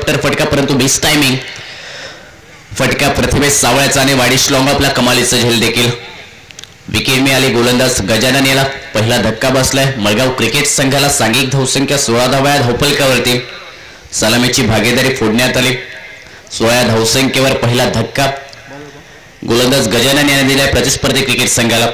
Helicopter फटका परंतु miss timing फटका प्रतिभेश सावळ्याचा आणि वाडिश लॉंग आपला कमालीचा झेल देखील विकेट मिळाली. गोलंदाज गजानन याला पहिला धक्का बसलाय. मळगाव क्रिकेट संघाला सांघिक धावसंख्या 16 धावा धावफलकावरती सलामीची भागीदारी फोडण्यात आली. 16 धावसंख्येवर पहिला धक्का गोलंदाज गजानन याने दिलाय प्रतिस्पर्धी क्रिकेट संघाला.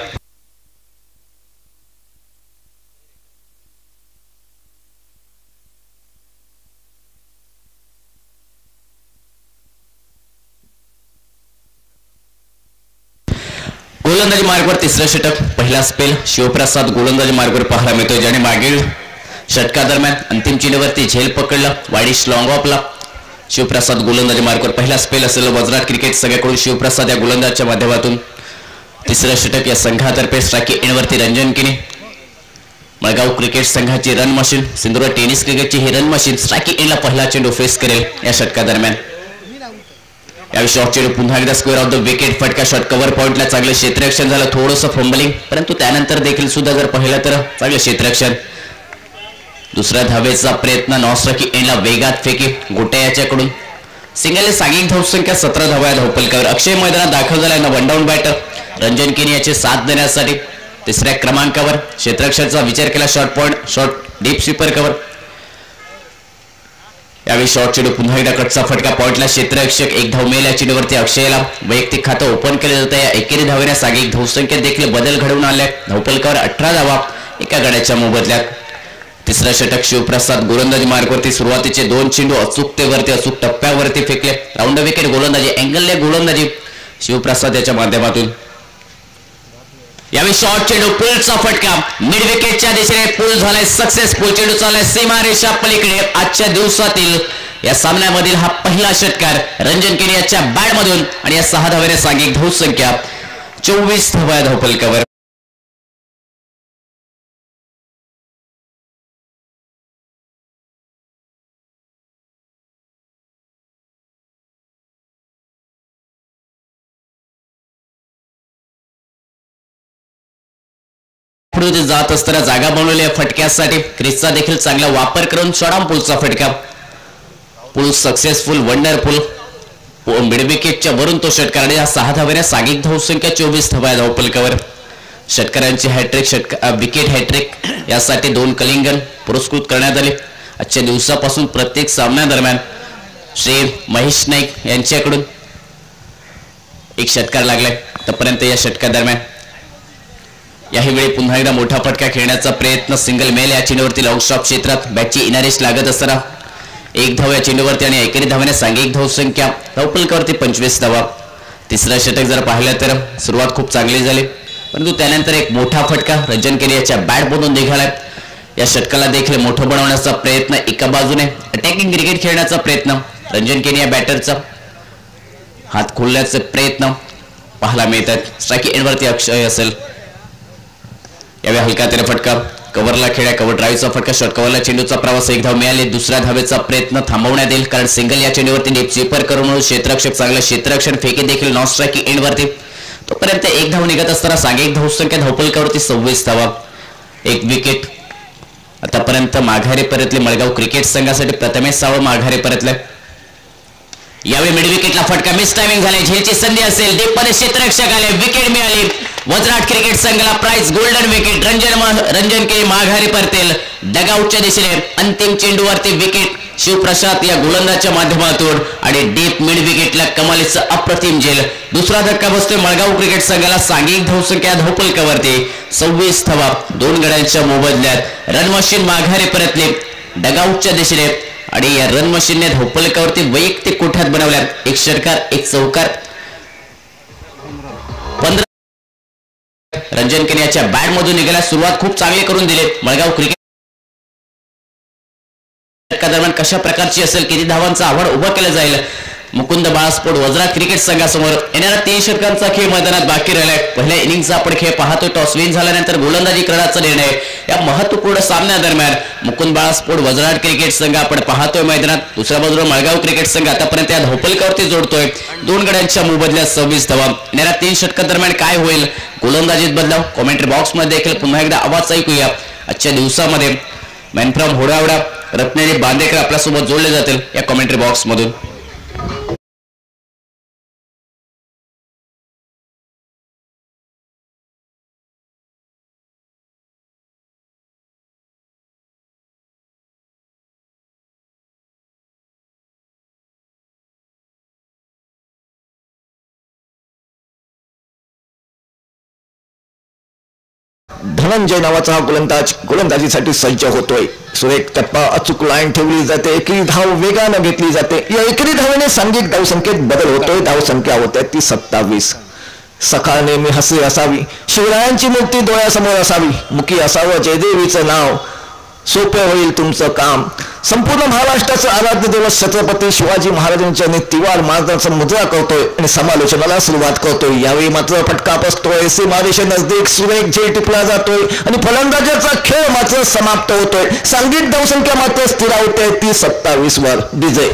गोलंदाजी मार्गवर तिसरा षटक पहिला स्पेल शिवप्रसाद गोलंदाजी मार्गवर पाहायला मिळतोय ज्याने मागील षटकादरम्यान अंतिम चेंडूवरती झेल पकडला. वाडिश लॉंग ऑफला शिवप्रसाद गोलंदाजी मार्गवर पहिला स्पेल असेल. वज्राट क्रिकेट संघाकडून शिवप्रसाद या गोलंदाजच्या माध्यमातून तिसरं षटक या संघातर्फे स्ट्राइक एंडवरती रंजन केनी. मळगाव क्रिकेट संघाची रन मशीन सिंधुदुर्ग टेनिस क्रिकेटची ही रन मशीन स्ट्राइक एंडला पहिला चेंडू फेस करेल या षटकादरम्यान. या शॉट चेंडू पुन्हा एकदा स्क्वेअर ऑफ द विकेट फटका शॉट कव्हर पॉइंटला चांगलं क्षेत्ररक्षण झालं. थोडंसं फंबलिंग परंतु त्यानंतर देखील सुद्धा जर पाहिलं तर चांगलं क्षेत्ररक्षण. दुसऱ्या धावेचा प्रयत्न नॉस्ट्राकी एंडला वेगात फेकी गोटे याच्याकडून सिंगलने सांघिक धावसंख्या 17 धावा धावफलकावर. अक्षय मैदानात दाखल झालाय ना वन डाऊन बॅटर रंजन केनी याचे साथ देण्यासाठी तिसऱ्या क्रमांकावर क्षेत्ररक्षणाचा विचार केला. Short point short deep sweeper cover. यावेळी शॉर्ट चेंडू पुन्हा एकदा कटचा फटका पॉइंटला क्षेत्ररक्षक एक धाव मिळेल. या चेंडूवरती अक्षयला वैयक्तिक खातं ओपन केलं जातं. या एकेरी धावेने सांघिक धावसंख्येत देखील बदल घडवून आले. धावफलकावर 18 धावा एका गड्याच्या मोबदल्यात. तिसरा षटक शिवप्रसाद गोलंदाजी मार्गवरती सुरुवातीचे 2 चेंडू अचूकतेवरती अचूक टप्प्यावरती फेकले. राऊंड विकेट गोलंदाजी अँगलने गोलंदाजी शिवप्रसाद याच्या माध्यमातून. यावेळी शॉर्ट चेंडू पुलचा फटका मिड विकेटच्या दिशेने पुल झालाय सक्सेसफुल. चेंडू चाललाय सीमारेषा पलीकडे. आजच्या दिवसातील या सामन्यामधील हा पहिला षटकार रंजन केनी याच्या बॅटमधून आणि या 6 धावेने सांघिक धावसंख्या 24 धावा धावफलकावर. पुढे जात असताना जागा बनवलेल्या फटक्यासाठी क्रिसचा देखील चांगला वापर करून शॉर्ट पुलचा फटका पुल सक्सेसफुल वंडरफुल मिड विकेटच्या वरून तो षटकार आणि 6 धावेने सांघिक धावसंख्या 24 धावा धावफलकावर. षटकारांची हॅट्रिक विकेट हॅट्रिक यासाठी 2 कलिंगन पुरस्कृत करण्यात आले. आजच्या दिवसापासून प्रत्येक सामन्यादरम्यान श्री महेश नाईक यांच्याकडून एक षटकार लागलाय. आतापर्यंत या षटकादरम्यान याही वेळी पुन्हा एकदा मोठा फटका खेळण्याचा प्रयत्न सिंगल मेल या चेंडूवरती लॉंग स्टॉप क्षेत्रात बॅटची इनारेस लागत असताना 1 धाव या चेंडूवरती आणि एकेरी धावाने सांघिक धावसंख्या धावफलकावरती 25 धावा. तिसरा षटक जर पाहिलं तर सुरुवात खूप चांगली झाली परंतु त्यानंतर एक मोठा फटका रंजन केनी याच्या बॅटमधून निघालाय. या षटकाला देखील मोठं बनवण्याचा प्रयत्न एका बाजूने अटॅकिंग क्रिकेट खेळण्याचा प्रयत्न रंजन केनी या बॅटरचा हात खोलण्याचे प्रयत्न पाहायला मिळतात. स्ट्राइक एंडवरती अक्षय असेल. यावेळी हलका तेरा फटका कव्हरला खेळ्या कव्हर ड्राईव्हचा फटका शॉर्ट कव्हरला चेंडूचा प्रवास 1 धाव मिळाली. दुसऱ्या धावेचा प्रयत्न थांबवण्यात येईल कारण सिंगल या चेंडूवरती डीप स्वीपर करून म्हणून क्षेत्ररक्षक चांगलं क्षेत्ररक्षण फेकी देखील नॉन स्ट्राइकिंग एंडवरती. तोपर्यंत 1 धाव निघत असताना सांघिक धावसंख्या धावफलकावरती 26 धावा 1 विकेट. आतापर्यंत माघारी परतले मळगाव क्रिकेट संघासाठी प्रथमेश सावळ माघारी परतले. यावेळी मिड विकेटला फटका मिस टायमिंग झाले. झेलची संधी असेल डीपमध्ये क्षेत्ररक्षक आले विकेट मिळाली. वज्राट क्रिकेट संघाला प्राइज गोल्डन विकेट. रंजन केनी माघारी परतेल डगआउटच्या दिशेने. अंतिम चेंडूवरती विकेट शिवप्रसाद या गोलंदाजच्या माध्यमातून आणि डीप मिड विकेटला कमालीचं अप्रतिम झेल. दुसरा धक्का बसतोय मळगाव क्रिकेट संघाला सांघिक धावसंख्या धावफलकावरती 26 धावा 2 गड्यांच्या मोबदल्यात. रन मशीन माघारी परतले डगआउटच्या दिशेने आणि या रन मशीनने धावफलकावरती वैयक्तिक कोठ्यात बनवल्या. 1 षटकार 1 चौकार. 15 रंजन केनी याच्या बॅटमधून निघाला. सुरुवात खूप चांगली करून दिली मळगाव क्रिकेट दरम्यान. कशा प्रकारची असेल किती धावांचा आव्हान उभा केला जाईल मुकुंद बाळास्पोर्ट वज्राट क्रिकेट संघासमोर. येणारा 3 षटकांचा खेळ मैदानात बाकी राहिलाय. पहिल्या इनिंगचा आपण खेळ पाहतो. टॉस विन झाल्यानंतर गोलंदाजी करण्याचा निर्णय. या महत्वपूर्ण सामन्यादरम्यान मुकुंद बाळास्पोर्ट वज्राट क्रिकेट संघ आपण पाहतोय मैदानात. दुसऱ्या बाजूला मळगाव क्रिकेट संघ आतापर्यंत या धावफलकावरती जोडतोय 2 गड्यांच्या मोबदल्यात 26 धावा. येणाऱ्या 3 षटकादरम्यान काय होईल गोलंदाजीत बदलाव कॉमेंट्री बॉक्स मध्ये देखील पुन्हा एकदा आवाज ऐकूया. आजच्या दिवसामध्ये मॅन फ्रॉम होडावडा रत्नेरी बांदेकर आपल्यासोबत जोडले जातील या कमेंट्री बॉक्स मधून. धनंजय नावाचा हा गोलंदाज गोलंदाजीसाठी सज्ज होतोय. सुरेख टप्पा अचूक लाईन ठेवली जाते. एकेरी धाव वेगानं घेतली जाते. या एकेरी धावेने सांघिक धावसंख्येत बदल होतोय. धावसंख्या होते ती 27. सकाळ नेहमी हसी असावी. शिवरायांची मूर्ती डोळ्यासमोर असावी. मुखी असावं जयदेवीचं नाव. सोपे होईल तुमचं काम. संपूर्ण महाराष्ट्राचं आराध्य दिवस छत्रपती शिवाजी महाराजांच्या तिवार मार्गाचा मुद्रा करतोय आणि समालोचनाला सुरुवात करतोय. यावेळी मात्र फटका बसतोय. सीमारेषे नजदीक सुरेख झेल टिपला जातोय आणि फलंदाजाचा खेळ मात्र समाप्त होतोय. सांघिक धावसंख्या मात्र स्थिरावते ती 27 वर. डीजे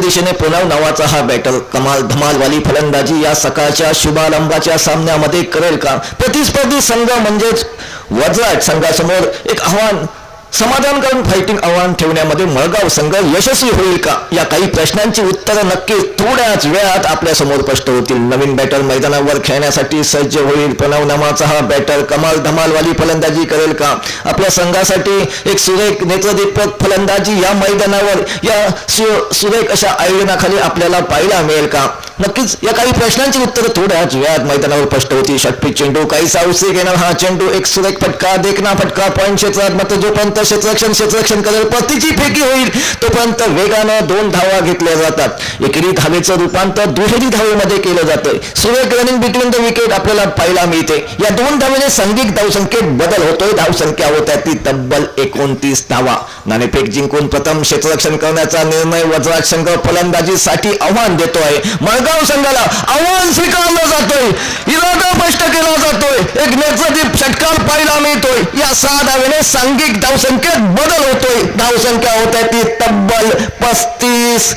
दिशेने प्रणव नावाचा हा बॅटर कमाल धमालवाली फलंदाजी या सकाळच्या शुभारंभाच्या सामन्यामध्ये करेल का? प्रतिस्पर्धी संघ म्हणजेच वज्राट संघासमोर एक आव्हान समाधानकारक फायटिंग आव्हान ठेवण्यामध्ये मळगाव संघ यशस्वी होईल का? या काही प्रश्नांची उत्तरं नक्कीच थोड्याच वेळात आपल्या समोर स्पष्ट होतील. नवीन बॅटर मैदानावर खेळण्यासाठी सज्ज होईल. प्रणव नावाचा हा बॅटर कमाल धमालवाली फलंदाजी करेल का? आपल्या संघासाठी एक सुरेख नेत्रदीपक फलंदाजी या मैदानावर या सुरेख अशा आयोजनाखाली आपल्याला पाहायला मिळेल का? नक्कीच या काही प्रश्नांची उत्तरं थोड्याच वेळात मैदानावर स्पष्ट होती. षटपीत चेंडू काहीसा उशीर घेणार हा चेंडू एक सुरेख फटका देखना फटका पॉईंट क्षेत्रात मात्र जोपर्यंत क्षेत्ररक्षण करेल पतीची फेकी होईल तोपर्यंत वेगानं 2 धावा घेतल्या जातात. एकेरी धावेचं रूपांतर दुहेरी धावेमध्ये केलं जातंय. सुरेख रनिंग बिटवीन द विकेट आपल्याला पाहायला मिळते. या 2 धावेने सांघिक धावसंख्येत बदल होतोय. धावसंख्या होत्या ती तब्बल 29 धावा. नाणेफेक जिंकून प्रथम क्षेत्ररक्षण करण्याचा निर्णय वज्राट संघ फलंदाजीसाठी आव्हान देतोय. मळगाव संघाला आव्हान स्वीकारलं जातोय. इरादा स्पष्ट केला जातोय. एक नेत्रदीप षटकार पाहायला मिळतोय. या 6 धावेने सांघिक धावसंख्येत बदल होतोय. धावसंख्या होत्या ती तब्बल 35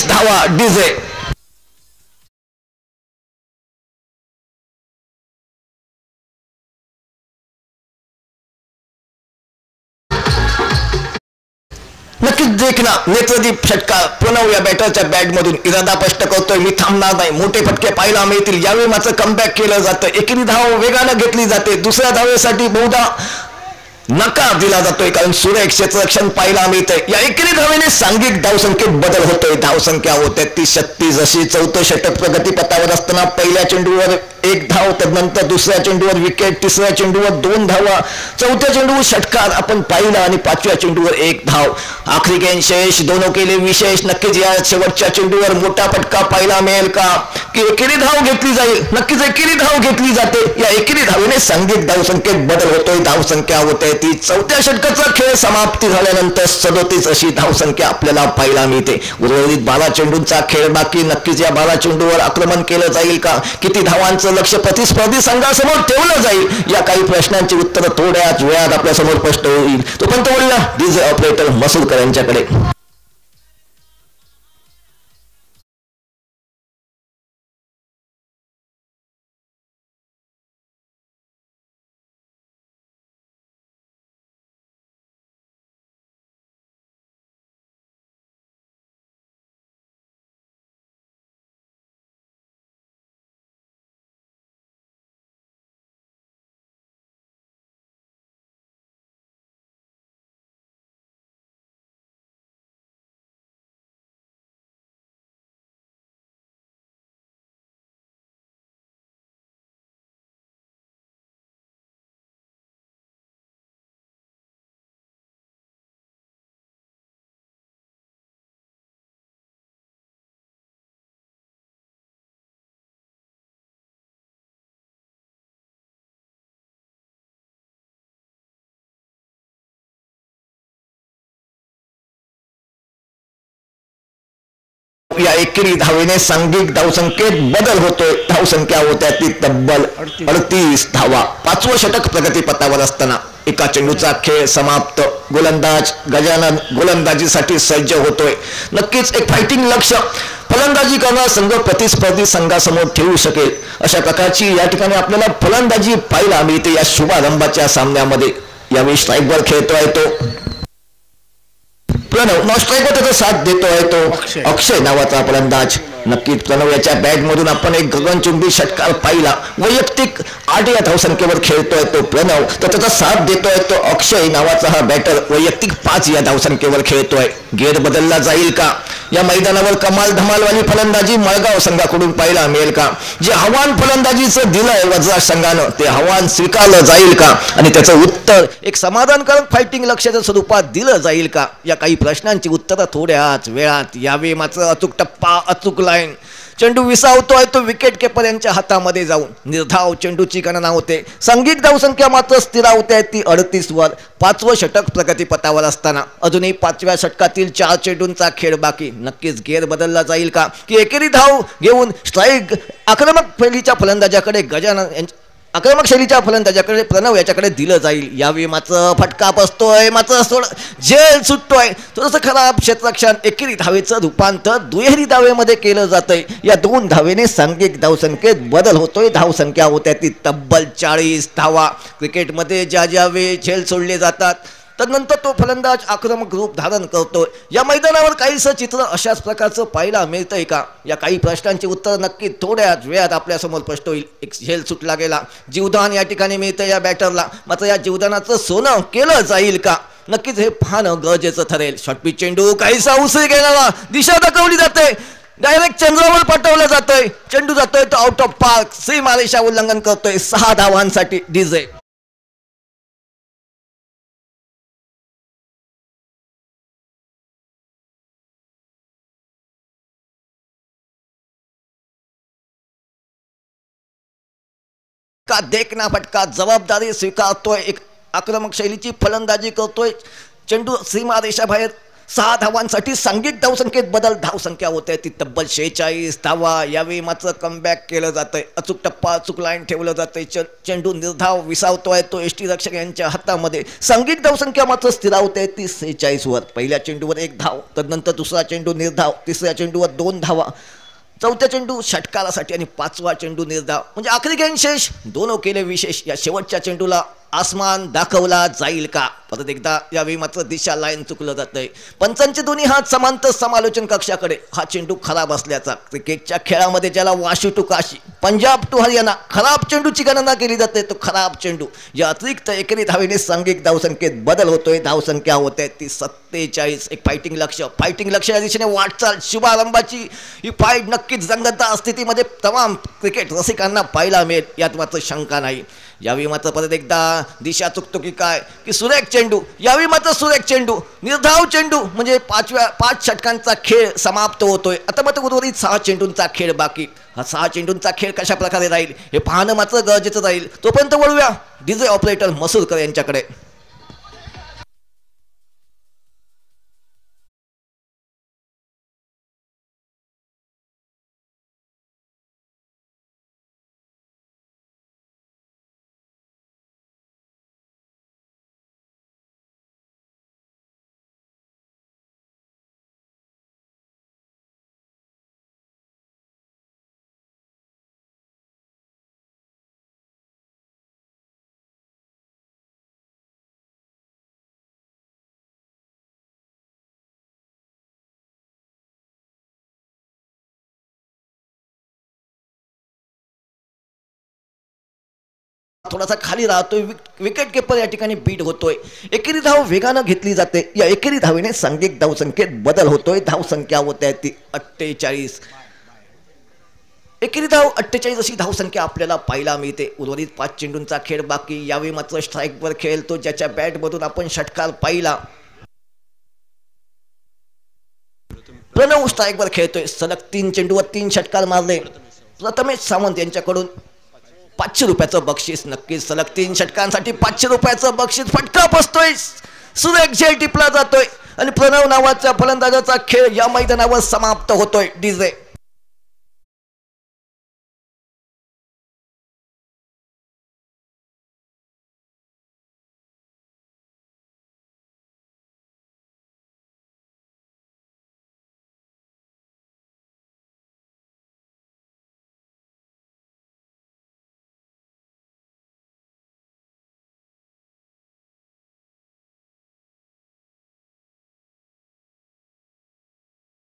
धावा. डीजे नक्कीच देखना नेत्रदीप षटकार प्रणव या बॅटरच्या बॅटमधून इरादा स्पष्ट करतोय. मी थांबणार नाही. मोठे फटके पाहायला मिळतील. यावेळी मात्र कमबॅक केलं जातं. एकेरी धाव वेगानं घेतली जाते. दुसऱ्या धावेसाठी बहुधा नकार दिला जातोय कारण सुरेख क्षेत्ररक्षण पाहायला मिळते. या एकेरी धावेने सांघिक धावसंख्येत बदल होतोय. धावसंख्या होते ती 36. अशी चौथं षटक प्रगतीपथावर असताना पहिल्या चेंडूवर 1 धाव, त्यानंतर दुसऱ्या चेंडूवर विकेट, तिसऱ्या चेंडूवर 2 धावा, चौथ्या चेंडूवर षटकार आपण पाहिला आणि 5व्या चेंडूवर 1 धाव. आखरी गेंद शेष दोनों केले विशेष. नक्कीच या शेवटच्या चेंडूवर मोठा फटका पाहायला मिळेल का की एकेरी धाव घेतली जाईल? नक्कीच एकेरी धाव घेतली जाते. या एकेरी धावेने सांघिक धावसंख्येत बदल होतोय. धावसंख्या होते ती 4थ्या षटकाचा खेळ समाप्ती झाल्यानंतर 37 अशी धावसंख्या आपल्याला पाहायला मिळते. उर्वरित 12 चेंडूंचा खेळ बाकी. नक्कीच या 12 चेंडूवर आक्रमण केलं जाईल का? किती धावांचं लक्ष प्रतिस्पर्धी संघासमोर ठेवलं जाईल? या काही प्रश्नांची उत्तरं थोड्याच वेळात आपल्या समोर स्पष्ट होईल. तोपर्यंत बोलूया डीजे ऑपरेटर मसूदकर यांच्याकडे. या एकेरी धावेने सांघिक धावसंख्येत बदल होतोय. धावसंख्या होत्या ती तब्बल 38 धावा. 5वं षटक प्रगतीपथावर असताना एका चेंडूचा खेळ समाप्त. गोलंदाज गजानन गोलंदाजीसाठी सज्ज होतोय. नक्कीच एक फायटिंग लक्ष फलंदाजी करणारा संघ प्रतिस्पर्धी संघासमोर ठेवू शकेल अशा प्रकारची या ठिकाणी आपल्याला फलंदाजी पाहायला मिळते या शुभारंभाच्या सामन्यामध्ये. यावेळी स्ट्राईकवर खेळतोय तो प्रणव. नॉन स्ट्राईकवर त्याचा साथ देतोय तो अक्षय नावाचा फलंदाज. नक्कीच प्रणव याच्या बॅट मधून आपण एक गगनचुंबी षटकार पाहिला. वैयक्तिक 8 या धावसंख्येवर खेळतोय तो प्रणव, तर त्याचा साथ देतोय तो अक्षय नावाचा हा बॅटर. वैयक्तिक 5 या धावसंख्येवर खेळतोय. गेर बदलला जाईल का? या मैदानावर कमाल धमालवाली फलंदाजी मळगाव संघाकडून पाहायला मिळेल का? जे आव्हान फलंदाजीचं दिलंय वज्राज संघानं ते आव्हान स्वीकारलं जाईल का आणि त्याचं उत्तर एक समाधानकारक फायटिंग लक्ष्याच्या स्वरूपात दिलं जाईल का? या काही प्रश्नांची उत्तरं थोड्याच वेळात यावे. मात्र अचूक टप्पा, अचूक लाईन. चेंडू विसावतोय तो विकेट किपर यांच्या हातामध्ये जाऊन निर्धाव चेंडूची गणना होते. सांघिक धावसंख्या मात्र स्थिरावते ती 38 वर. 5वं षटक प्रगतीपथावर असताना अजूनही 5व्या षटकातील 4 चेंडूंचा खेळ बाकी. नक्कीच गेर बदलला जाईल का की एकेरी धाव घेऊन स्ट्राईक आक्रमक शैलीच्या फलंदाजाकडे गजानन आक्रमक शैलीच्या फलंदाजाकडे प्रणव याच्याकडे दिलं जाईल. यावेळी मात्र फटका बसतोय. मात्र झेल सुटतोय. थोडंसं खराब क्षेत्ररक्षण. एकेरी धावेचं रूपांतर दुहेरी धावेमध्ये केलं जातंय. या 2 धावेने सांघिक धावसंख्येत बदल होतोय. धावसंख्या होत्या ती तब्बल 40 धावा. क्रिकेटमध्ये ज्या वेळी झेल सोडले जातात तदनंतर तो फलंदाज आक्रमक रूप धारण करतो. या मैदानावर काहीसं चित्र अशाच प्रकारचं पाहायला मिळतंय का? या काही प्रश्नांची उत्तर नक्की थोड्याच वेळात आपल्यासमोर स्पष्ट होईल. एक झेल सुटला गेला. जीवदान या ठिकाणी मिळतं या बॅटरला. मात्र या जीवदानाचं सोनं केलं जाईल का? नक्कीच हे पाहणं गरजेचं ठरेल. शॉर्टपिच चेंडू काहीसा उसळी गेला. दिशा दाखवली जाते. डायरेक्ट चंद्रावर पाठवलं जातोय. चेंडू जातोय तो आउट ऑफ पार्क. सीमारेषा उल्लंघन करतोय. 6 धावांसाठी डीजे. का देखना फटका. जबाबदारी स्वीकारतोय. एक आक्रमक शैलीची फलंदाजी करतोय. चेंडू सीमारेषा बाहेर. 6 धावांसाठी सांघिक धावसंख्येत बदल. धावसंख्या होते ती तब्बल 46 धावा. यावेळी मात्र कमबॅक केलं जातंय. अचूक टप्पा, अचूक लाईन ठेवलं जातंय. चेंडू निर्धाव विसावतोय तो एसटी रक्षक यांच्या हातामध्ये. सांघिक धावसंख्या मात्र स्थिरावते ती 46 वर. पहिल्या चेंडूवर 1 धाव. तदनंतर दुसरा चेंडू निर्धाव. तिसऱ्या चेंडूवर 2 धावा. चौथ्या चेंडू षटकारासाठी आणि 5वा चेंडू निर्धाव. म्हणजे आखरी गेम शेष. 2 केले विशेष. या शेवटच्या चेंडूला आसमान दाखवला जाईल का? परत एकदा यावेळी मात्र दिशा लाईन चुकलं जातंय. पंचांचे दोन्ही हात समांतर समालोचन कक्षाकडे. हा चेंडू खराब असल्याचा क्रिकेटच्या खेळामध्ये ज्याला वाशी टू काशी, पंजाब टू हरियाणा खराब चेंडूची गणना केली जाते. तो खराब चेंडू. या अतिरिक्त एकेरी धावेने सांघिक धावसंख्येत बदल होतोय. धावसंख्या होते ती 47. एक फायटिंग लक्ष या दिशेने वाटचाल. शुभारंभाची ही फाईट नक्कीच रंगतदार स्थितीमध्ये तमाम क्रिकेट रसिकांना पाहायला मिळेल. यात मात्र शंका नाही. यावेळी मात्र परत एकदा दिशा चुकतो की काय की सुरेख चेंडू. यावेळी मात्र सुरेख चेंडू. निर्धाव चेंडू. म्हणजे 5 षटकांचा खेळ समाप्त होतोय. आता मात्र उर्वरित 6 चेंडूंचा खेळ बाकी. हा 6 चेंडूंचा खेळ कशा प्रकारे राहील हे पाहणं मात्र गरजेचं राहील. तोपर्यंत वळूया डीजे ऑपरेटर मसूरकर यांच्याकडे. थोडासा खाली राहतोय. विकेट किपर या ठिकाणी बीट होतोय. एकेरी धाव वेगानं घेतली जाते. या एकेरी धावेने सांघिक धावसंख्येत बदल होतोय. धावसंख्या होते ती 48. एकेरी धाव 48 अशी धावसंख्या आपल्याला पाहायला मिळते. उर्वरित 5 चेंडूंचा खेळ बाकी. यावेळी मात्र स्ट्राईकवर खेळतो ज्याच्या बॅटमधून आपण षटकार पाहिला. प्रणव स्ट्राईकवर खेळतोय. सलग 3 चेंडूवर 3 षटकार मारले. प्रथमेश सावंत यांच्याकडून 500 रुपयाचं बक्षीस. नक्कीच सलग 3 षटकांसाठी 500 रुपयाचं बक्षीस. फटका बसतोय. सुरेख झेल टिपला जातोय. आणि प्रणव नावाच्या फलंदाजाचा खेळ या मैदानावर समाप्त होतोय. डीजे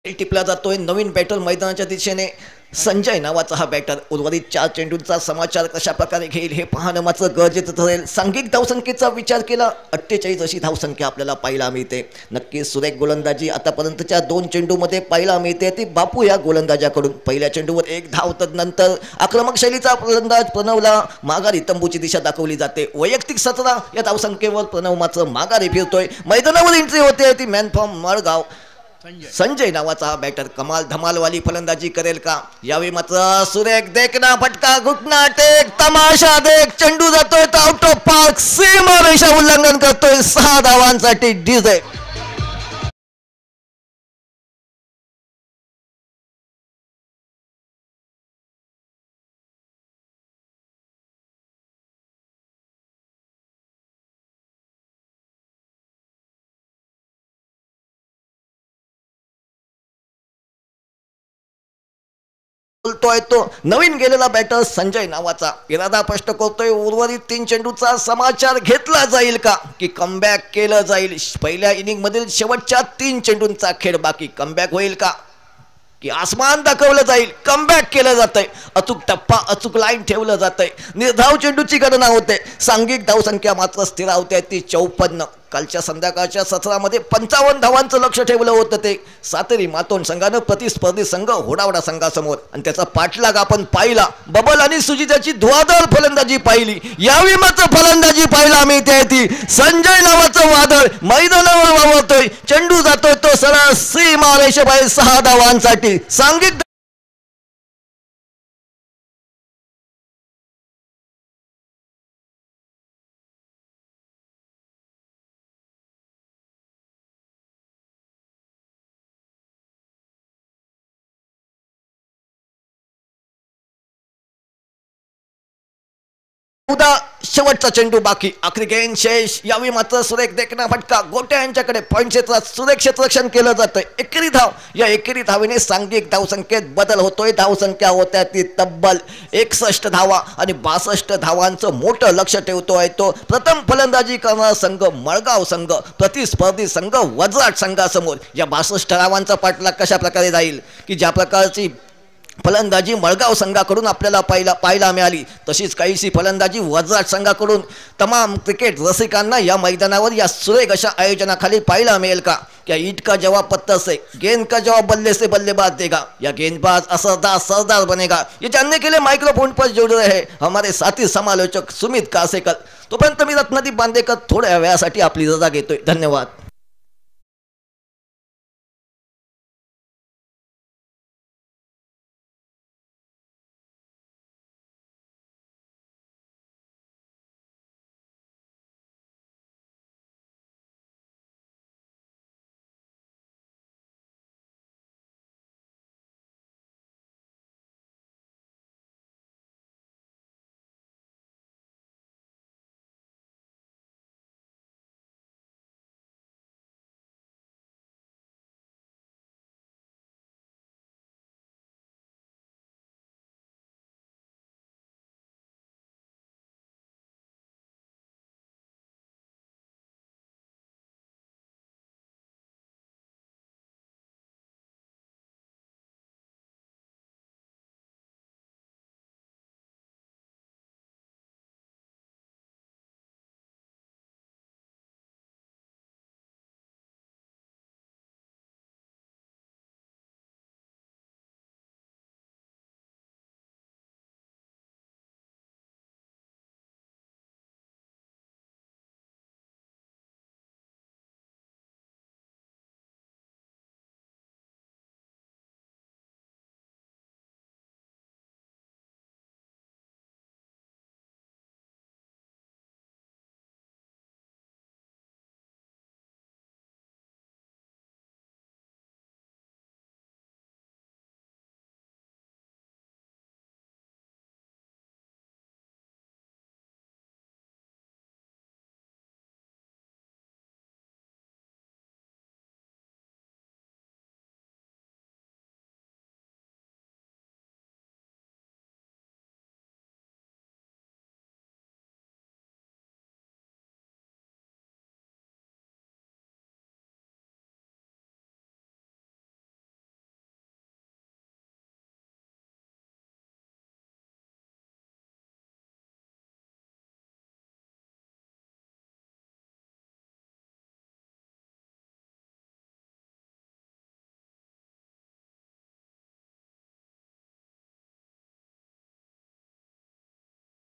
टिपला जातोय. नवीन बॅटर मैदानाच्या दिशेने संजय नावाचा हा बॅटर उर्वरित 4 चेंडूंचा समाचार कशा प्रकारे घेईल हे पाहणं मात्र गरजेचं ठरेल. सांघिक धावसंख्येचा विचार केला 48 अशी धावसंख्या आपल्याला पाहायला मिळते. नक्कीच सुरेख गोलंदाजी आतापर्यंतच्या 2 चेंडूमध्ये पाहायला मिळते ती बापू या गोलंदाजाकडून. पहिल्या चेंडूवर 1 धाव, तदनंतर आक्रमक शैलीचा फलंदाज प्रणवला माघारी तंबूची दिशा दाखवली जाते. वैयक्तिक 17 या धावसंख्येवर प्रणव मात्र माघारी फिरतोय. मैदानावर एंट्री होते ती मॅन फ्रॉम मळगाव संजय नावाचा हा बॅटर कमाल धमालवाली फलंदाजी करेल का? यावेळी मात्र सुरेख देखना फटका, घुटना टेक, तमाशा देख, चेंडू जातोय तर आउट ऑफ पार्क, सीमारेषा उल्लंघन करतोय. 6 धावांसाठी डीजे. बोलतोय तो नवीन गेलेला बॅटर संजय नावाचा इरादा स्पष्ट करतोय. उर्वरित 3 चेंडूचा समाचार घेतला जाईल का की कमबॅक केलं जाईल? पहिल्या इनिंग मधील शेवटच्या 3 चेंडूंचा खेळ बाकी. कमबॅक होईल का की आसमान दाखवलं जाईल? कमबॅक केलं जातंय. अचूक टप्पा, अचूक लाईन ठेवलं जातंय. निर्धाव चेंडूची गणना होते. सांघिक धावसंख्या मात्र स्थिरावते ती 54. कालच्या संध्याकाळच्या सत्रामध्ये 55 धावांचं लक्ष ठेवलं होतं ते सातेरी मातोंड संघानं प्रतिस्पर्धी संघ होडावडा संघासमोर, आणि त्याचा पाठलाग आपण पाहिला. बबल आणि सुजिताची धुवाधार फलंदाजी पाहिली. यावेळी मात्र फलंदाजी पाहिला मिळते ती संजय नावाचं वादळ मैदानावर वावरतोय. चेंडू जातोय तो सरळ सीमारेषेबाहेर 6 धावांसाठी. सांघिक शेवटचा चेंडू बाकी. आखरी गेंद शेष. यावेळी मात्र सुरेख देखना फटका, गोट्या यांच्याकडे पॉईंट क्षेत्रात सुरेख क्षेत्ररक्षण केलं जातंय. एकेरी धाव. या एकेरी धावेने सांघिक धावसंख्येत बदल होतोय. धावसंख्या होत्या ती तब्बल 61 धावा आणि 62 धावांचं मोठं लक्ष ठेवतोय तो प्रथम फलंदाजी करणारा संघ मळगाव संघ प्रतिस्पर्धी संघ वज्राट संघासमोर. या 62 धावांचा पाठलाग कशा प्रकारे जाईल की ज्या प्रकारची फलंदाजी मळगाव संघाकडून आपल्याला पाहायला मिळाली तशीच काहीशी फलंदाजी वज्राट संघाकडून तमाम क्रिकेट रसिकांना या मैदानावर या सुरेख अशा आयोजनाखाली पाहायला मिळेल का? क्या ईट का जवाब पत्थर से, गेंद का जवाब बल्ले से बल्लेबाज देगा या गेंदबाज असरदार सरदार बनेगा? ये जानने के लिए माइक्रोफोन पर जुड़ रहे हैं हमारे साथी समालोचक सुमित कासेकर. तोपर्यंत मी रत्नदीप बांदेकर थोड्या वेळासाठी आपली रजा घेतोय. धन्यवाद.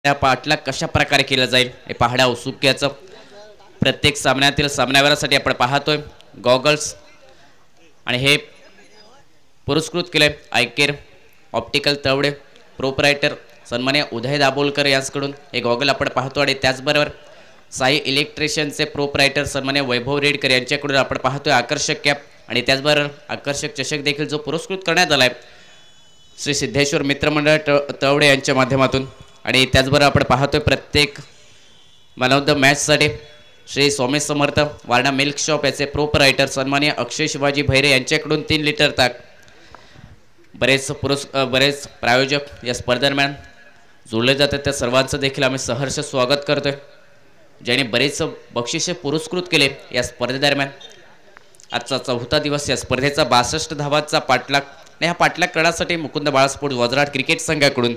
त्या पाठला कशा प्रकारे केलं जाईल हे पाहण्या उत्सुकतेचं प्रत्येक सामन्यातील सामन्यावरासाठी आपण पाहतोय गॉगल्स आणि हे पुरस्कृत केले आयकेर ऑप्टिकल तवडे प्रोप्रायटर सन्मान्य उदय दाभोलकर यांच्याकडून हे गॉगल आपण पाहतो आणि त्याचबरोबर साई इलेक्ट्रिशियनचे प्रोप्रायटर सन्मान्य वैभव रेडकर यांच्याकडून आपण पाहतोय आकर्षक कॅप आणि त्याचबरोबर आकर्षक चषक देखील जो पुरस्कृत करण्यात आलाय श्री सिद्धेश्वर मित्रमंडळ तवडे यांच्या माध्यमातून आणि त्याचबरोबर आपण पाहतोय प्रत्येक मॅन ऑफ द मॅचसाठी श्री स्वामी समर्थ वारणा मिल्क शॉप याचे प्रोप्रायटर सन्मान्य अक्षय शिवाजी भैरे यांच्याकडून 3 लिटर ताक बरेच प्रायोजक या स्पर्धेदरम्यान जोडले जातात त्या सर्वांचं देखील आम्ही सहर्ष स्वागत करतोय ज्यांनी बरेच बक्षिसे पुरस्कृत केले या स्पर्धेदरम्यान आजचा 4था दिवस या स्पर्धेचा 62 धावांचा पाठलाग आणि हा पाठलाग करण्यासाठी मुकुंद बाळास्पोर्ट वजराट क्रिकेट संघाकडून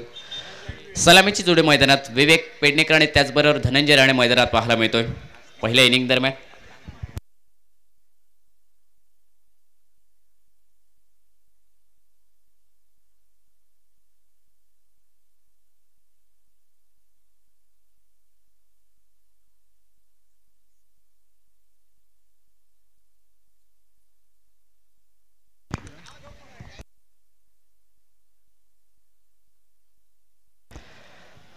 सलामीची जोडी मैदानात विवेक पेडणेकर आणि त्याचबरोबर धनंजय राणे मैदानात पाहायला मिळतोय पहिल्या इनिंग दरम्यान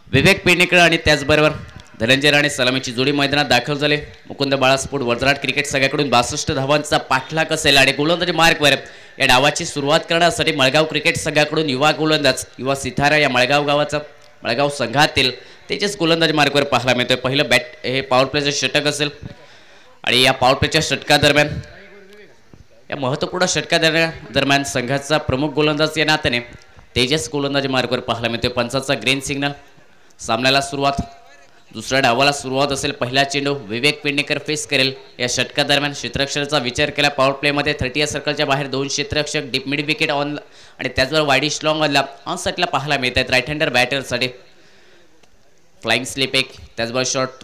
विवेक पेडणेकर आणि त्याचबरोबर धनंजय राणे सलामीची जोडी मैदानात दाखल झाले मुकुंद बाळास्पोर्ट वजराट क्रिकेट संघाकडून 62 धावांचा पाठलाग असेल आणि गोलंदाजी मार्कवर या डावाची सुरुवात करण्यासाठी मळगाव क्रिकेट संघाकडून युवा गोलंदाज युवा सितारा या मळगाव संघातील तेजस गोलंदाजी मार्कवर पाहायला मिळतोय पहिलं बॅट हे पॉवर प्लेचं षटक असेल आणि या पॉवर प्लेच्या षटकादरम्यान या महत्त्वपूर्ण षटकादरम्यान संघाचा प्रमुख गोलंदाज या नात्याने तेजस गोलंदाजी मार्कवर पाहायला मिळतोय पंचाचा ग्रीन सिग्नल सामन्याला सुरुवात दुसऱ्या डावाला सुरुवात असेल पहिला चेंडू विवेक पेडणेकर फेस करेल या षटकादरम्यान क्षेत्ररक्षणाचा विचार केला पॉवर प्लेमध्ये 30 सर्कलच्या बाहेर 2 क्षेत्ररक्षक डीप मिड विकेट ऑन आणि त्याचबरोबर वाईडी स्लॉंग ऑन साईडला पाहायला मिळत आहेत राईट हँडर बॅटरसाठी फ्लाइंग स्लिप एक त्याचबरोबर शॉर्ट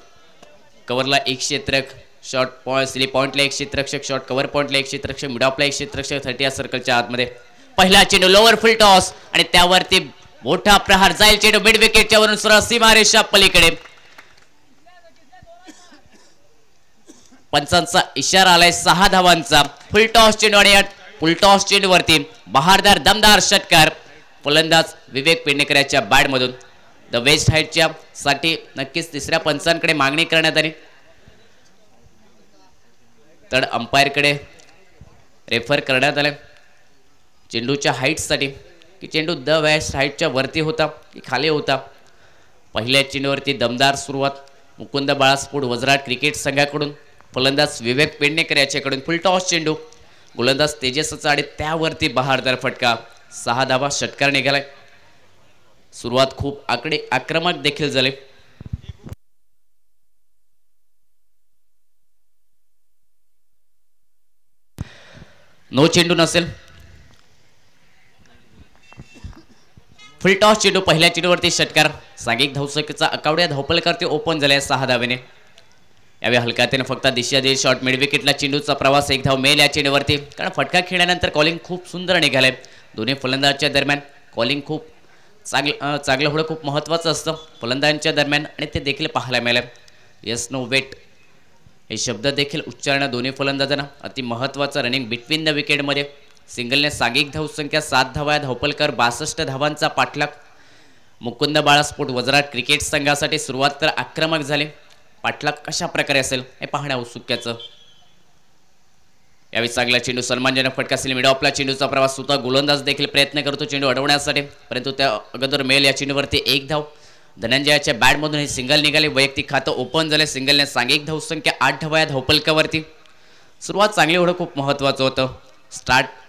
कव्हरला एक क्षेत्रक शॉर्ट स्लिप पॉईंटला एक क्षेत्ररक्षक शॉर्ट कव्हर पॉईंटला एक क्षेत्ररक्षक मिड ऑफला एक क्षेत्ररक्षक 30 सर्कलच्या आतमध्ये पहिला चेंडू लोअर फुल टॉस आणि त्यावरती मोठा प्रहार जाईल चेंडू मिड विकेटच्या वरून सरळ सीमारेषा पलीकडे पंचांचा इशारा आलाय 6 धावांचा फुल टॉस चेंडू आणि फुल टॉस चेंडूवरती बहारदार दमदार षटकार फलंदाज विवेक पेडणेकर याच्या बॅटमधून द वेस्ट हाईटच्या साठी नक्कीच तिसऱ्या पंचांकडे मागणी करण्यात आली तर अंपायरकडे रेफर करण्यात आले चेंडूच्या हाईटसाठी की चेंडू द वेस्ट हाईटच्या वरती होता की खाली होता पहिल्या चेंडूवरती दमदार सुरुवात मुकुंद बाळास्पोर्ट वजराट क्रिकेट संघाकडून फलंदाज विवेक पेडणेकर याच्याकडून फुल टॉस चेंडू गोलंदाज तेजसचा आणि त्यावरती बहारदार फटका 6 धावा षटकार निघालाय सुरुवात खूप आक्रमक देखील झाले नो चेंडू नसेल फुल टॉस चेंडू पहिल्या चेंडूवरती षटकार सांघिक धावसंख्येचा अकावड्या धावपलकारती ओपन झालाय 6 धावेने यावेळी हलकातेने फक्त दिशा देईल शॉट मिड विकेटला चेंडूचा प्रवास 1 धाव मेल या चेंडूवरती कारण फटका खेळल्यानंतर कॉलिंग खूप सुंदर निघालंय दोन्ही फलंदाजांच्या दरम्यान कॉलिंग खूप चांगलं होणं खूप महत्त्वाचं असतं फलंदाजांच्या दरम्यान आणि ते देखील पाहायला मिळालं येस नो वेट हे शब्द देखील उच्चारणं दोन्ही फलंदाजांना अति महत्त्वाचं रनिंग बिटवीन द विकेटमध्ये सिंगलने सांघिक धावसंख्या 7 धावा धावपलकर 62 धावांचा पाठलाग मुकुंद बाळास्पोर्ट वजराट क्रिकेट संघासाठी सुरुवात तर आक्रमक झाली पाठलाग कशा प्रकारे असेल हे पाहण्या उत्सुकतेचं यावेळी चांगला चेंडू सन्मानजनक फटका असेल मिड ऑफला चेंडूचा प्रवास सुद्धा गोलंदाज देखील प्रयत्न करतो चेंडू अडवण्यासाठी परंतु त्या अगोदर मेल या चेंडूवरती 1 धाव धनंजयाच्या बॅटमधून हे सिंगल निघाले वैयक्तिक खातं ओपन झाले सिंगलने सांघिक धावसंख्या 8 धावा धावपलकावरती सुरुवात चांगली होणं खूप महत्त्वाचं होतं स्टार्ट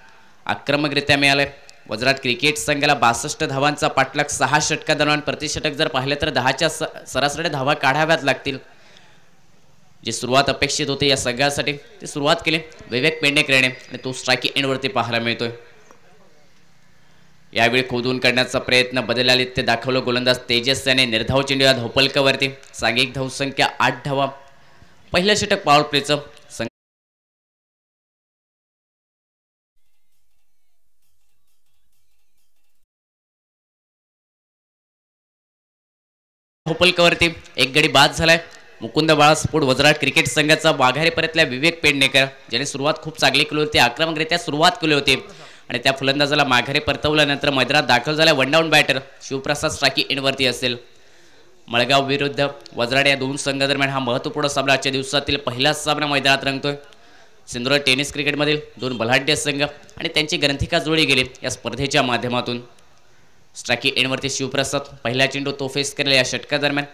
आक्रमकरित्या मिळाले वजराट क्रिकेट संघाला 62 धावांचा पाठलाग 6 षटकादरम्यान प्रतिषटक जर पाहिलं तर 10च्या सरासरी धावा काढाव्यात लागतील जी सुरुवात अपेक्षित होती या संघासाठी ती सुरुवात केली विवेक पेडणेकर याने आणि तो स्ट्राईक एंडवरती पाहायला मिळतोय यावेळी खोदून करण्याचा प्रयत्न बदलले ते दाखवलं गोलंदाज तेजस याने निर्धाव चेंडू या धावपलकावरती सांघिक धावसंख्या 8 धावा पहिलं षटक पॉवर प्लेचं धावपलकावरती एक गडी बाद झालाय. मुकुंद बाळासपूड वजराट क्रिकेट संघाचा माघारी परतल्या विवेक पेडणेकर, ज्याने सुरुवात खूप चांगली केली होती, आक्रमकरित्या सुरुवात केली होती आणि त्या फलंदाजाला माघारी परतवल्यानंतर मैदानात दाखल झाला वन डाऊन बॅटर शिवप्रसाद स्ट्रायकी एंडवरती असेल. मळगाव विरुद्ध वजराट या दोन संघादरम्यान हा महत्त्वपूर्ण सामना आजच्या दिवसातील पहिलाच सामना मैदानात रंगतोय. सिंधुदुर्ग टेनिस क्रिकेटमधील दोन बलाढ्य संघ आणि त्यांची ग्रंथिका जोडली गेली या स्पर्धेच्या माध्यमातून. स्ट्रायकी एंडवरती शिवप्रसाद पहिला चेंडू तो फेस करेल या षटकादरम्यान.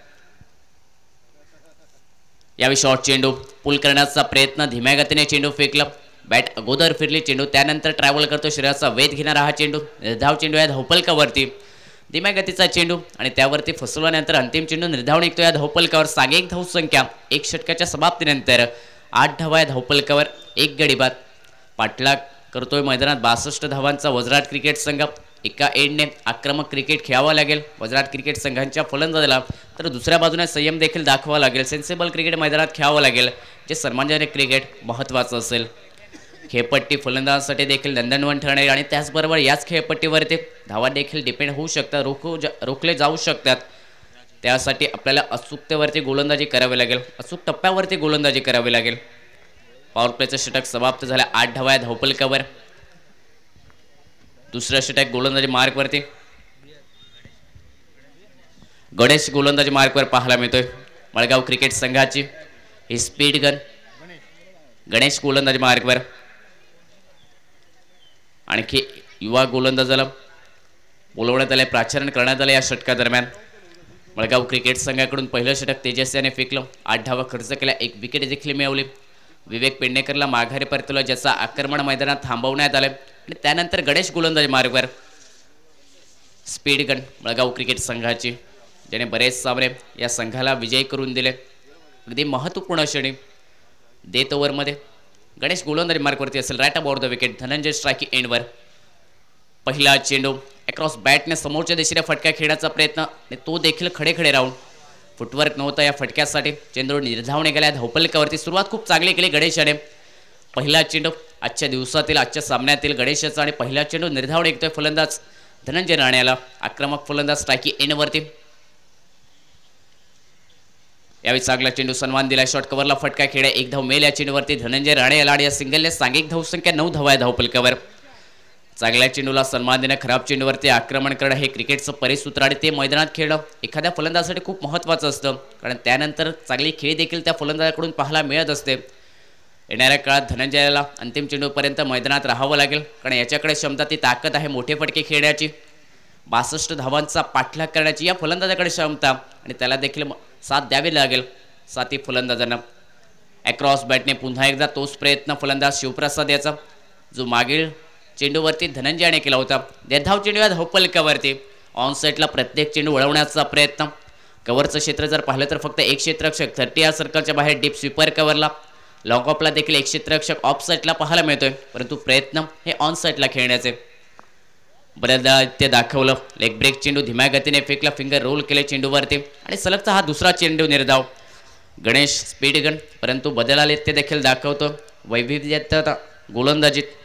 यावेळी शॉर्ट चेंडू पुल करण्याचा प्रयत्न, धीम्या गतीने चेंडू फेकला, बॅट अगोदर फिरली, चेंडू त्यानंतर ट्रॅव्हल करतो, शरीराचा वेध घेणारा हा चेंडू निर्धाव चेंडू या धावपलकावरती. धीम्या गतीचा चेंडू आणि त्यावरती फसवल्यानंतर अंतिम चेंडू निर्धाव निघतो या धावपलकावर. सागेक धावसंख्या एक षटकाच्या समाप्तीनंतर 8 धावा या धावपलकावर, एक गडी बाद. पाठलाग करतोय मैदानात 62 धावांचा वजराट क्रिकेट संघ. एका एंडने आक्रमक क्रिकेट खेळावा लागेल वजराट क्रिकेट संघांच्या फलंदाजाला, तर दुसऱ्या बाजूने संयम देखील दाखवावा लागेल. सेन्सिबल क्रिकेट मैदानात खेळावं लागेल, जे सन्मानजनक क्रिकेट महत्त्वाचं असेल. खेळपट्टी फलंदाजांसाठी देखील नंदनवन ठरणार आणि त्याचबरोबर याच खेळपट्टीवरती धावा देखील डिपेंड होऊ शकतात, रोखले जाऊ शकतात. त्यासाठी आपल्याला अचूकतेवरती गोलंदाजी करावी लागेल, अचूक टप्प्यावरती गोलंदाजी करावी लागेल. पॉवर प्लेचं षटक समाप्त झालं, 8 धावा या धावपलकावर. दुसरं षटक गोलंदाजी मार्कवरती, गणेश गोलंदाजी मार्कवर पाहायला मिळतोय. मळगाव क्रिकेट संघाची ही स्पीड गन गणेश गोलंदाजी मार्कवर. आणखी युवा गोलंदाजाला बोलवण्यात आले, प्राचारण करण्यात आले या षटकादरम्यान. मळगाव क्रिकेट संघाकडून पहिलं षटक तेजस याने फेकलं, 8 धावा खर्च केल्या, एक विकेट देखील मिळवली. विवेक पेडणेकरला माघारी परतवलं, ज्याचा आक्रमण मैदानात थांबवण्यात आलं आणि त्यानंतर गणेश गोलंदाजी मार्गवर. स्पीड गन मळगाव क्रिकेट संघाची, ज्याने बरेच सामने या संघाला विजयी करून दिले. अगदी महत्त्वपूर्ण क्षणी डेथ ओव्हरमध्ये गणेश गोलंदाजी मार्कवरती असेल. Right about the wicket Dhananjay स्ट्रायकी एंडवर. पहिला चेंडू अक्रॉस बॅटने समोरच्या दिशेने फटका खेळण्याचा प्रयत्न आणि तो देखील खडे राहून फुटवर्क नव्हता या फटक्यासाठी. चेंडू निर्धावणे गेल्या धावपलकावरती. सुरुवात खूप चांगली केली गणेशाने. पहिला चेंडू आजच्या दिवसातील आजच्या सामन्यातील गणेशाचा आणि पहिला चेंडू निर्धावणे निघतोय फलंदाज धनंजय राणेला. आक्रमक फलंदाज स्ट्रायकी एंडवरती. यावेळी चांगला चेंडू सन्मान दिला, शॉर्ट कव्हरला फटका खेळ्या, 1 धाव मेल या चेंडूवरती धनंजय राणे याला. या सिंगलने सांघिक धावसंख्या 9 धावा या धावपलकावर. चांगल्या चेंडूला सन्मान देणं, खराब चेंडूवरती आक्रमण करणं हे क्रिकेटचं परिसूत्र आणि ते मैदानात खेळणं एखाद्या फलंदाजासाठी खूप महत्त्वाचं असतं, कारण त्यानंतर चांगली खेळ देखील त्या फलंदाजाकडून पाहायला मिळत असते. येणाऱ्या काळात धनंजयाला अंतिम चेंडूपर्यंत मैदानात राहावं लागेल, कारण याच्याकडे क्षमता, ती ताकद आहे मोठे फटके खेळण्याची. 62 धावांचा पाठलाग करण्याची या फलंदाजाकडे क्षमता आणि त्याला देखील साथ द्यावी लागेल साथी फलंदाजांना. अक्रॉस बॅटने पुन्हा एकदा तोच प्रयत्न फलंदाज शिवप्रसाद याचा, जो मागील चेंडूवरती धनंजयाने केला होता. देधाव चेंडू या धावपलकावरती. ऑन साईडला प्रत्येक चेंडू वळवण्याचा प्रयत्न. कव्हरचं क्षेत्र जर पाहिलं तर फक्त एक क्षेत्ररक्षक 30 या सर्कलच्या बाहेर डीप स्वीपर कव्हरला. लॉंग ऑफला देखील एक क्षेत्ररक्षक ऑफ साईडला पाहायला मिळतोय, परंतु प्रयत्न हे ऑन साईडला खेळण्याचे. बऱ्याचदा ते दाखवलं. लेग ब्रेक चेंडू धीम्या गतीने फेकला, फिंगर रोल केले चेंडूवरती आणि सलगचा हा दुसरा चेंडू निर्धाव. गणेश स्पीड गन, परंतु बदल आले ते देखील दाखवतो. वैविध्यता गोलंदाजीत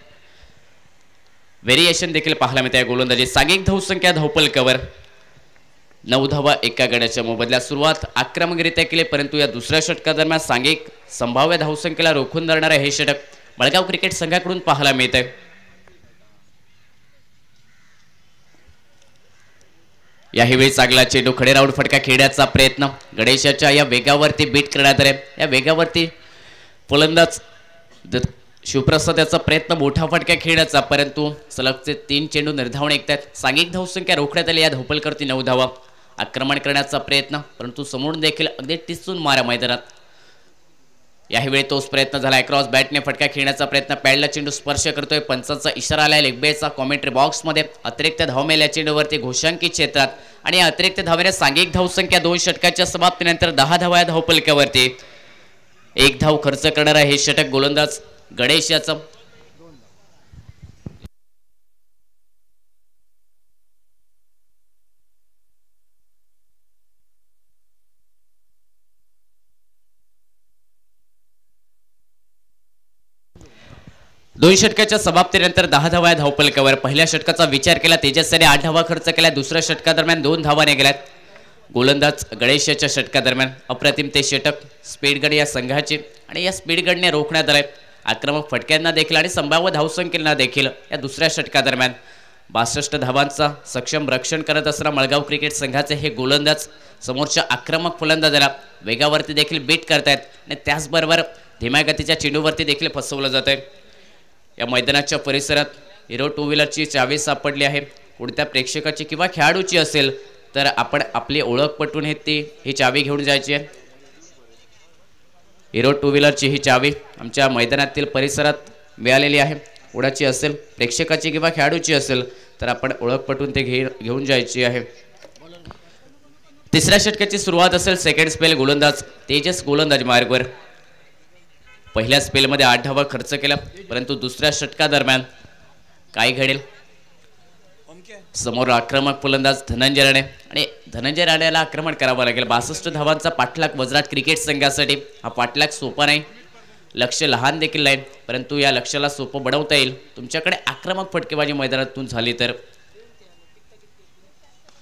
व्हेरिएशन देखील पाहायला मिळते या गोलंदाजीत. सांघिक धावसंख्या धावपलकावर 9 धावा एका गड्याच्या मोबदल्यात. सुरुवात आक्रमकरित्या केली, परंतु या दुसऱ्या षटकादरम्यान सांघिक संभाव्य धावसंख्येला रोखून धरणारे हे षटक मळगाव क्रिकेट संघाकडून पाहायला मिळते. याही चांगला चेंडू खडे राऊंड फटका खेळण्याचा प्रयत्न. गणेशाच्या या वेगावरती बीट करण्यात आले. या वेगावरती फलंदाज शिवप्रसाद याचा प्रयत्न मोठा फटका खेळण्याचा, परंतु सलगचे 3 चेंडू निर्धावणे ऐकतात. सांघिक धावसंख्या रोखण्यात आली या धावपलकावरती 9 धावा. आक्रमण करण्याचा प्रयत्न, परंतु समोरून देखील अगदी टिचून मारा मैदानात. याही वेळी तोच प्रयत्न झाला. अक्रॉस बॅटने फटका खेळण्याचा प्रयत्न, पॅडला चेंडू स्पर्श करतोय. पंचांचा इशारा आलाय लेगबेचा कॉमेंट्री बॉक्समध्ये. अतिरिक्त धाव मिळाल्या चेंडूवरती घोषांकित क्षेत्रात आणि अतिरिक्त धावेने सांघिक धावसंख्या 2 षटकाच्या समाप्तीनंतर 10 धावा या धावपलकावरती. 1 धाव खर्च करणारा हे षटक गोलंदाज गणेश याचं. दोन षटकाच्या समाप्तीनंतर 10 धावा या धावपलकावर. पहिल्या षटकाचा विचार केला तेजस याने 8 धावा खर्च केल्या. दुसऱ्या षटकादरम्यान 2 धावा निघाल्यात. गोलंदाज गणेशाच्या षटकादरम्यान अप्रतिम ते षटक स्पीड गड या संघाचे आणि या स्पीड गडने रोखण्यात आले आक्रमक फटक्यांना देखील आणि संभाव्य धावसंख्येला देखील या दुसऱ्या षटकादरम्यान 62 धावांचा सक्षम रक्षण करत असताना मळगाव क्रिकेट संघाचे हे गोलंदाज समोरच्या आक्रमक फलंदाजाला वेगावरती देखील बीट करतायत आणि त्याचबरोबर धीम्या गतीच्या चेंडूवरती देखील फसवलं जात आहे। या मैदानाच्या परिसरात हिरो टू व्हीलरची चावी सापडली आहे। कोणत्या प्रेक्षकाची किंवा खेळाडूची असेल तर आपण आपली ओळख पटवून ही चावी घेऊन जायची आहे। हिरो टू व्हीलरची ही चावी आमच्या मैदानातील परिसरात मिळालेली आहे। कोणाची असेल प्रेक्षकाची किंवा खेळाडूची असेल तर आपण ओळख पटवून ते घेऊन जायची आहे। तिसऱ्या षटकाची सुरुवात असेल सेकंड स्पेल गोलंदाज तेजस गोलंदाज मार्गवर पहिल्या स्पेलमध्ये 8 धावा खर्च केला परंतु दुसऱ्या षटकादरम्यान काय घडेल समोर आक्रमक फलंदाज धनंजय राणे आणि धनंजय राणेला आक्रमण करावं लागेल। 62 धावांचा पाठलाग वज्राट क्रिकेट संघासाठी हा पाठलाग सोपा नाही लक्ष्य लहान देखील नाही परंतु या लक्ष्याला सोपं बनवता येईल तुमच्याकडे आक्रमक फटकेबाजी मैदानातून झाली तर।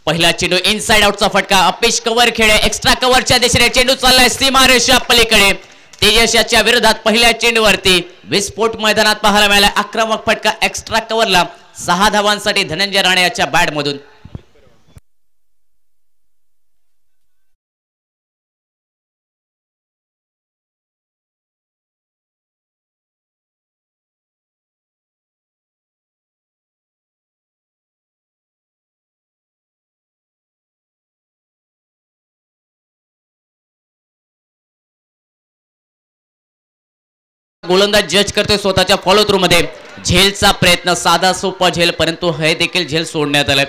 पहिला चेंडू इनसाइड आउटचा फटका अपेश कव्हर खेळ एक्स्ट्रा कव्हरच्या दिशेने चेंडू चाललाय सीमारेषा पलीकडे तेजस याच्या विरोधात पहिल्या चेंडूवरती विस्फोट मैदानात पाहायला मिळाला आक्रमक फटका एक्स्ट्रा कव्हरला 6 धावांसाठी धनंजय राणे याच्या बॅट मधून। गोलंदाज जज करतोय स्वतःच्या फॉलो थ्रू मध्ये झेलचा प्रयत्न साधा सोपा झेल परंतु हे देखील झेल सोडण्यात आलाय।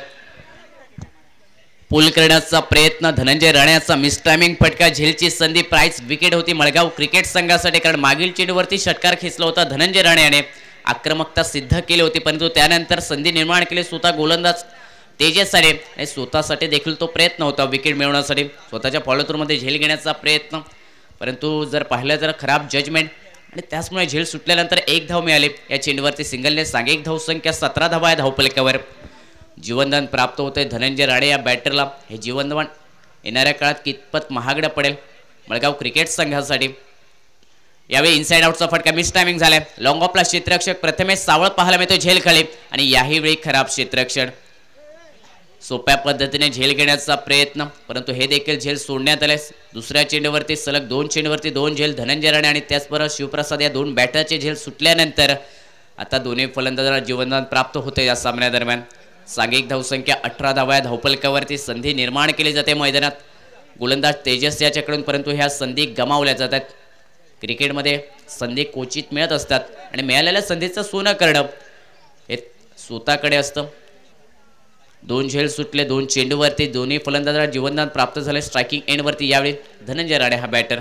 पुल करण्याचा प्रयत्न धनंजय राणेचा मिस टायमिंग फटका झेलची संधी प्राइस विकेट होती मळगाव क्रिकेट संघासाठी कारण मागील चेंडूवरती षटकार खेचला होता धनंजय राणे याने आक्रमकता सिद्ध केली होती परंतु त्यानंतर संधी निर्माण केली स्वतः गोलंदाज तेजस याने स्वतःसाठी देखील तो प्रयत्न होता विकेट मिळवण्यासाठी स्वतःच्या फॉलो थ्रू मध्ये झेल घेण्याचा प्रयत्न परंतु जर पाहिलं तर खराब जजमेंट आणि त्याचमुळे झेल सुटल्यानंतर 1 धाव मिळाली। या चेंडूवरती सिंगलने सांघिक धावसंख्या 17 धावा आहे धावफलकावर जीवनदान प्राप्त होते धनंजय राणे या बॅटरला हे जीवनदान येणाऱ्या काळात कितपत महागडं पडेल मळगाव क्रिकेट संघासाठी। यावेळी इनसाइड आउटचा फटका मिस टायमिंग झालाय लॉंग ऑफला क्षेत्ररक्षक प्रथमेश सावळ पाहायला मिळतो झेल खाली आणि याही वेळी खराब क्षेत्ररक्षण सोप्या पद्धतीने झेल घेण्याचा प्रयत्न परंतु हे देखील झेल सोडण्यात आले। दुसऱ्या चेंडूवरती सलग 2 चेंडूवरती 2 झेल धनंजय राणे आणि त्याचबरोबर शिवप्रसाद या 2 बॅटरचे झेल सुटल्यानंतर आता दोन्ही फलंदाजांना जीवनदान प्राप्त होते। या सामन्यादरम्यान सांघिक धावसंख्या 18 धावा आहे धावफलकावरती संधी निर्माण केली जाते मैदानात गोलंदाज तेजस याच्याकडून परंतु ह्या संधी गमावल्या जातात। क्रिकेटमध्ये संधी क्वचित मिळत असतात आणि मिळालेल्या संधीचं सोनं करणं हे स्वतःकडे असतं। 2 झेल सुटले 2 चेंडूवरती दोन्ही फलंदाजांना जीवनदान प्राप्त झाले स्ट्रायकिंग एंडवरती यावेळी धनंजय राणे हा बॅटर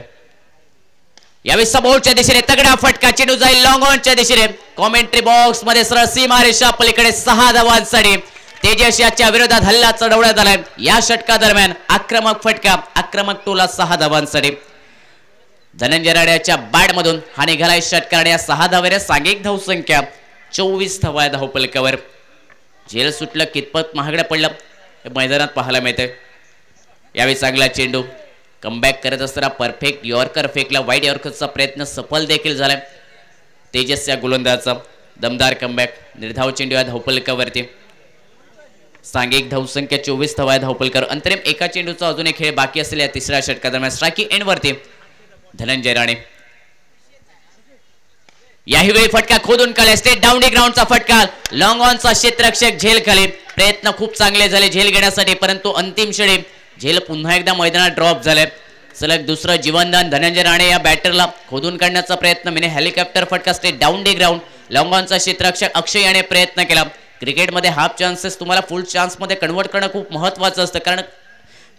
यावेळी सबोलच्या दिशेने तगडा फटका चेंडू जाईल लॉंग ऑनच्या दिशेने कॉमेंट्री बॉक्स मध्ये सरळ सीमारेषा पलीकडे 6 धावांसाठी तेजस याच्या विरोधात हल्ला चढवण्यात आलाय। या षटकादरम्यान आक्रमक फटका आक्रमक टोला 6 धावांसाठी धनंजय राणे याच्या बॅट मधून हा निघालाय षटकार या 6 धावेने सांघिक धावसंख्या 24 धावा आहे धावफलकावर झेल सुटलं कितपत महागडं पडलं हे मैदानात पाहायला मिळते। यावेळी चांगला चेंडू कमबॅक करत असताना परफेक्ट यॉर्कर फेकला वाईड यॉर्करचा प्रयत्न सफल देखील झालाय तेजस या गोलंदाजाचा दमदार कमबॅक निर्धाव चेंडू या धावफलकावरती सांघिक धावसंख्या 24 धावा आहे धावफलकावर अंतरिम एका चेंडूचा अजून एक खेळ बाकी असलेल्या तिसऱ्या षटकादरम्यान स्ट्रायकिंग एंडवरती धनंजय राणे याही वेळी फटका खोदून काढला स्टेट डाऊन ग्राउंडचा फटका लॉंग ऑनचा क्षेत्ररक्षक झेल खाली प्रयत्न खूप चांगले झाले झेल घेण्यासाठी परंतु अंतिम क्षणी झेल पुन्हा एकदा मैदानात ड्रॉप झाले सलग दुसरं जीवनदान धनंजय राणे या बॅटरला खोदून काढण्याचा प्रयत्न मिनी हेलिकॉप्टर फटका स्टेट डाऊन ग्राउंड लॉंग ऑनचा क्षेत्ररक्षक अक्षय याने प्रयत्न केला। क्रिकेटमध्ये हाफ चान्सेस तुम्हाला फुल चान्समध्ये कन्वर्ट करणं खूप महत्त्वाचं असतं कारण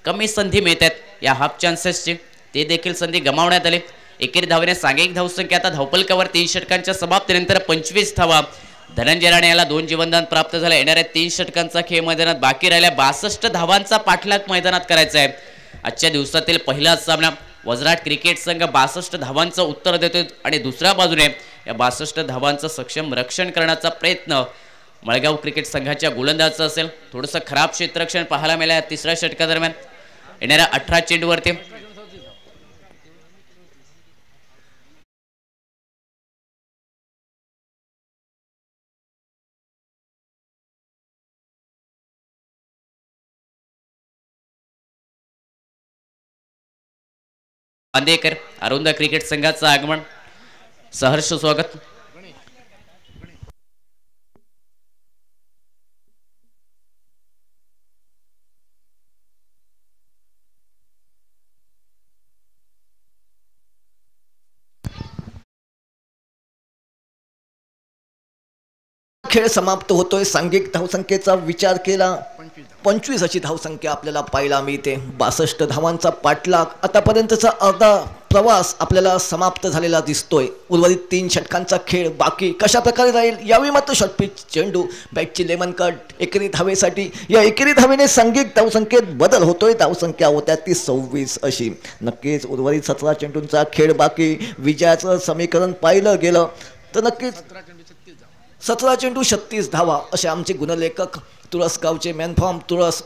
कमी संधी मिळतात या हाफ चान्सेसची ते देखील संधी गमावण्यात आली। एकेरी धावेने सांघिक धावसंख्या आता धावफलकावर 3 षटकांच्या समाप्तीनंतर 25 धावा धनंजय राणे याला 2 जीवनदान प्राप्त झाले। येणाऱ्या 3 षटकांचा खेळ मैदानात बाकी राहिला 62 धावांचा पाठलाग मैदानात करायचा आहे। आजच्या दिवसातील पहिला सामना वज्राट क्रिकेट संघ 62 धावांचं उत्तर देतोय आणि दुसऱ्या बाजूने या 62 धावांचं सक्षम रक्षण करण्याचा प्रयत्न मळगाव क्रिकेट संघाच्या गोलंदाजाचा असेल। थोडंसं खराब क्षेत्ररक्षण पाहायला मिळालं तिसऱ्या षटकादरम्यान येणाऱ्या 18 चेंडूवरती बांदेकर अरुंद क्रिकेट संघाचं आगमन सहर्ष स्वागत. खेळ समाप्त होतोय. सांघिक धावसंख्येचा विचार केला 25 अशी धावसंख्या आपल्याला पाहायला मिळते. 62 धावांचा पाठलाग. आतापर्यंतचा अर्धा प्रवास आपल्याला समाप्त झालेला दिसतोय. उर्वरित 3 षटकांचा खेळ बाकी कशा प्रकारे राहील यावेळी मात्र शॉर्ट पिच चेंडू बॅटची लेमन कट एकेरी धावेसाठी. या एकेरी धावेने सांघिक धावसंख्येत बदल होतोय. धावसंख्या होत्या ती 26 अशी. नक्कीच उर्वरित 17 चेंडूंचा खेळ बाकी. विजयाचं समीकरण पाहिलं गेलं तर नक्कीच 17 चेंडू 36 धावा असे आमचे गुणलेखक तुळसगावचे मॅनफॉर्म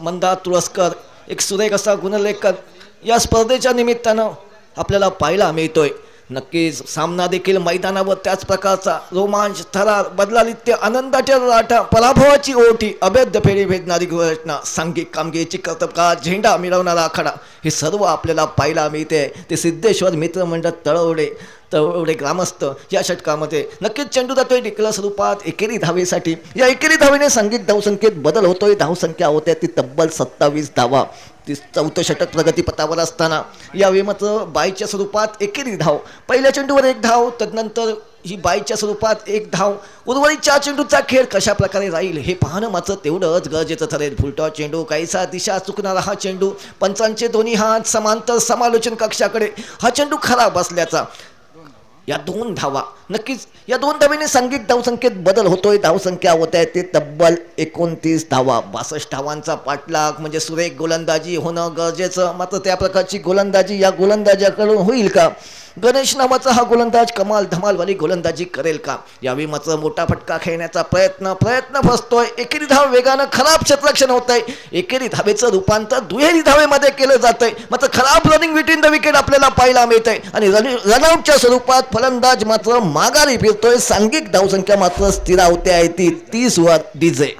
मंदा तुळसकर एक सुरेख असा गुणलेखक या स्पर्धेच्या निमित्तानं आपल्याला पाहायला मिळतोय. नक्कीच सामना देखील मैदानावर त्याच प्रकारचा रोमांच थरार बदलालित्य आनंदाच्या लाटा पराभवाची ओठी अभेद्य फेरी भेदणारी घोषणा सांघिक कामगिरीची कर्तबगार झेंडा मिळवणारा आखाडा हे सर्व आपल्याला पाहायला मिळते. ते सिद्धेश्वर मित्रमंडळ तळवडे ग्रामस्थ या षटकामध्ये नक्कीच चेंडू जातोय टिकला स्वरूपात एकेरी धावेसाठी. या एकेरी धावेने सांघिक धावसंख्येत बदल होतोय. धावसंख्या होत्या ती तब्बल 27 धावा. 4थं षटक प्रगतीपथावर असताना यावेळी मात्र बाईच्या स्वरूपात एकेरी धाव. पहिल्या चेंडूवर 1 धाव. तदनंतर ही बाईच्या स्वरूपात 1 धाव. उर्वरित 4 चेंडूचा खेळ कशा प्रकारे राहील हे पाहणं मात्र तेवढंच गरजेचं ठरेल. फुलटॉ चेंडू काहीसा दिशा चुकणारा हा चेंडू. पंचांचे दोन्ही हात समांतर समालोचन कक्षाकडे. हा चेंडू खराब असल्याचा या 2 धावा. नक्कीच या 2 धावेने सांघिक धावसंख्येत बदल होतोय. धावसंख्या होत आहे ते तब्बल 29 धावा. 62 धावांचा पाठलाग म्हणजे सुरेख गोलंदाजी होणं गरजेचं. मात्र त्या प्रकारची गोलंदाजी या गोलंदाजाकडून होईल का? गणेश नावाचा हा गोलंदाज कमाल धमालवाली गोलंदाजी करेल का? यावेळी मात्र मोठा फटका खेळण्याचा प्रयत्न फसतोय. एकेरी धाव वेगानं खराब क्षेत्ररक्षण होत आहे. एकेरी धावेचं रूपांतर दुहेरी धावेमध्ये केलं जातंय. मात्र खराब रनिंग बिटवीन द विकेट आपल्याला पाहायला मिळतंय आणि रनआउटच्या स्वरूपात फलंदाज मात्र माघारी फिरतोय. सांघिक धावसंख्या मात्र स्थिरावते आहे ती 30 वर डीजे.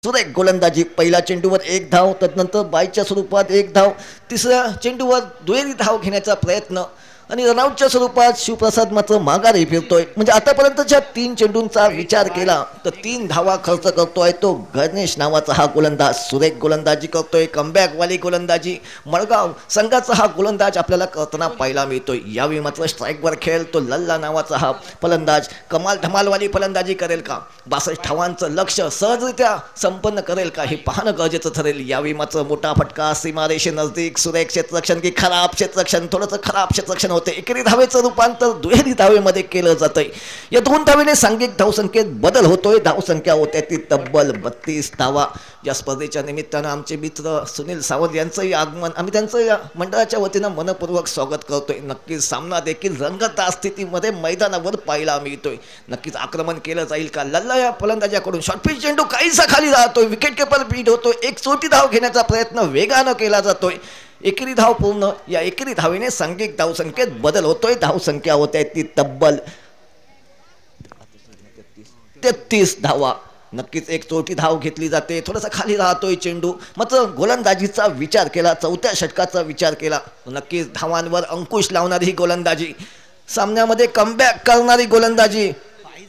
सुरेख गोलंदाजी. पहिल्या चेंडूवर 1 धाव. तदनंतर बाईच्या स्वरूपात 1 धाव. तिसऱ्या चेंडूवर दुहेरी धाव घेण्याचा प्रयत्न आणि रनआउटच्या स्वरूपात शिवप्रसाद मात्र माघारी फिरतोय. म्हणजे आतापर्यंतच्या 3 चेंडूंचा विचार केला तर 3 धावा खर्च करतोय तो गणेश नावाचा हा गोलंदाज. सुरेख गोलंदाजी करतोय. कमबॅकवाली गोलंदाजी मडगाव संघाचा हा गोलंदाज आपल्याला करताना पाहायला मिळतोय. यावेळी मात्र स्ट्राईकवर खेळ तो लल्ला नावाचा हा फलंदाज कमाल धमालवाली फलंदाजी करेल का? 62 धावांचं लक्ष सहजरित्या संपन्न करेल का हे पाहणं गरजेचं ठरेल. यावेळी मात्र मोठा फटका सीमारेषे नजदीक. सुरेख क्षेत्ररक्षण की खराब क्षेत्ररक्षण? थोडंसं खराब क्षेत्ररक्षण होते. एकेरी धावेचं रूपांतर दुहेरी धावेमध्ये केलं जातंय. या 2 धावेने सांघिक धावसंख्येत बदल होतोय. धावसंख्या होत्या ती तब्बल 32 धावा. या स्पर्धेच्या निमित्तानं आमचे मित्र सुनील सावंत यांचंही आगमन आम्ही त्यांचं या मंडळाच्या वतीनं मनपूर्वक स्वागत करतोय. नक्कीच सामना देखील रंगतदार स्थितीमध्ये मैदानावर पाहायला मिळतोय. नक्कीच आक्रमण केलं जाईल का? लल्ला या फलंदाजाकडून शॉर्टपिच चेंडू काहीसा खाली राहतोय. विकेट किपर बीट होतोय. एक चोटी धाव घेण्याचा प्रयत्न वेगानं केला जातोय. एकेरी धाव पूर्ण. या एकेरी धावेने सांघिक धावसंख्येत बदल होतोय. धावसंख्या होत आहे ती तब्बल 33 धावा. नक्कीच एक चोटी धाव घेतली जाते. थोडासा खाली राहतोय चेंडू. मात्र गोलंदाजीचा विचार केला, 4थ्या षटकाचा विचार केला, नक्कीच धावांवर अंकुश लावणारी ही गोलंदाजी, सामन्यामध्ये कमबॅक करणारी गोलंदाजी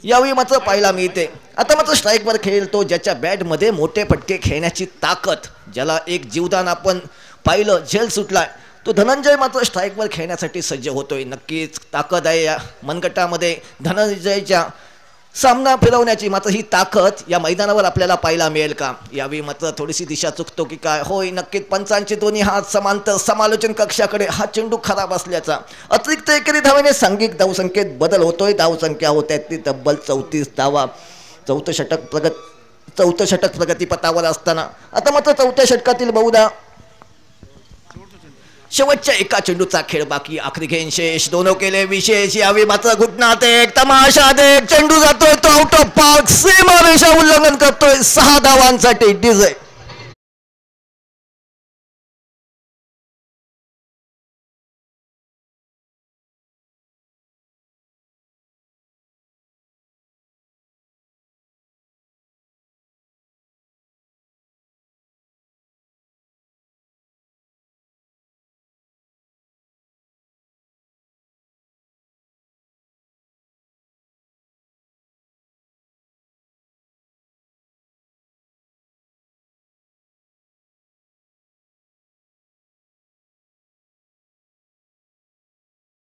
यावेळी मात्र पाहायला मिळते. आता मात्र स्ट्राईकवर खेळतो ज्याच्या बॅटमध्ये मोठे फटके खेळण्याची ताकद, ज्याला एक जीवदान आपण पाहिलं, झेल सुटलाय, तो धनंजय मात्र स्ट्राईकवर खेळण्यासाठी सज्ज होतोय. नक्कीच ताकद आहे या मनगटामध्ये धनंजयच्या. सामना फिरवण्याची मात्र ही ताकद या मैदानावर आपल्याला पाहायला मिळेल का? यावेळी मात्र थोडीशी दिशा चुकतो की काय? होय, नक्कीच पंचांचे दोन्ही हात समांतर समालोचन कक्षाकडे. हा चेंडू खराब असल्याचा अतिरिक्त एकेरी धावेने सांघिक धावसंख्येत बदल होतोय. धावसंख्या होत्या ती तब्बल 34 धावा. चौथं षटक प्रगतीपथावर असताना आता मात्र चौथ्या षटकातील बहुधा शेवटच्या एका चेंडूचा खेळ बाकी. आखरी घेऊन शेष दोन केले विशेष. यावेळी मात्र घुटनात एक तमाशा एक चेंडू जातोय तो आउट ऑफ पार्क. सीमारेषा उल्लंघन करतोय. 6 धावांसाठी डीजे.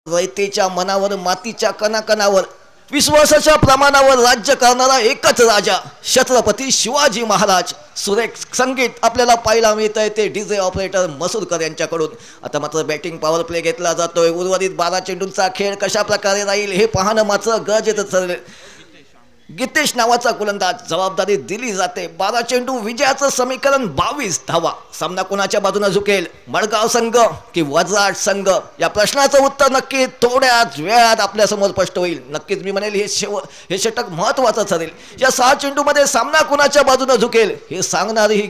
रयतेच्या मनावर मातीच्या कणाकणावर विश्वासाच्या प्रमाणावर राज्य करणारा एकच राजा छत्रपती शिवाजी महाराज. सुरेख संगीत आपल्याला पाहायला मिळत आहे ते डीजे ऑपरेटर मसूरकर यांच्याकडून. आता मात्र बॅटिंग पॉवर प्ले घेतला जातोय. उर्वरित 12 चेंडूंचा खेळ कशा प्रकारे राहील हे पाहणं मात्र गरजेचं ठरेल. गीतेश नावाचा गोलंदाज जबाबदारी दिली जाते. 12 चेंडू विजयाचं समीकरण 22 धावा. सामना कोणाच्या बाजूने झुकेल? मडगाव संघ की वज्राट संघ? या प्रश्नाचं उत्तर नक्की थोड्याच वेळात आपल्या समोर स्पष्ट होईल. नक्कीच मी म्हणेल हे षटक महत्वाचं ठरेल. या 6 चेंडूमध्ये सामना कोणाच्या बाजूने झुकेल हे सांगणारी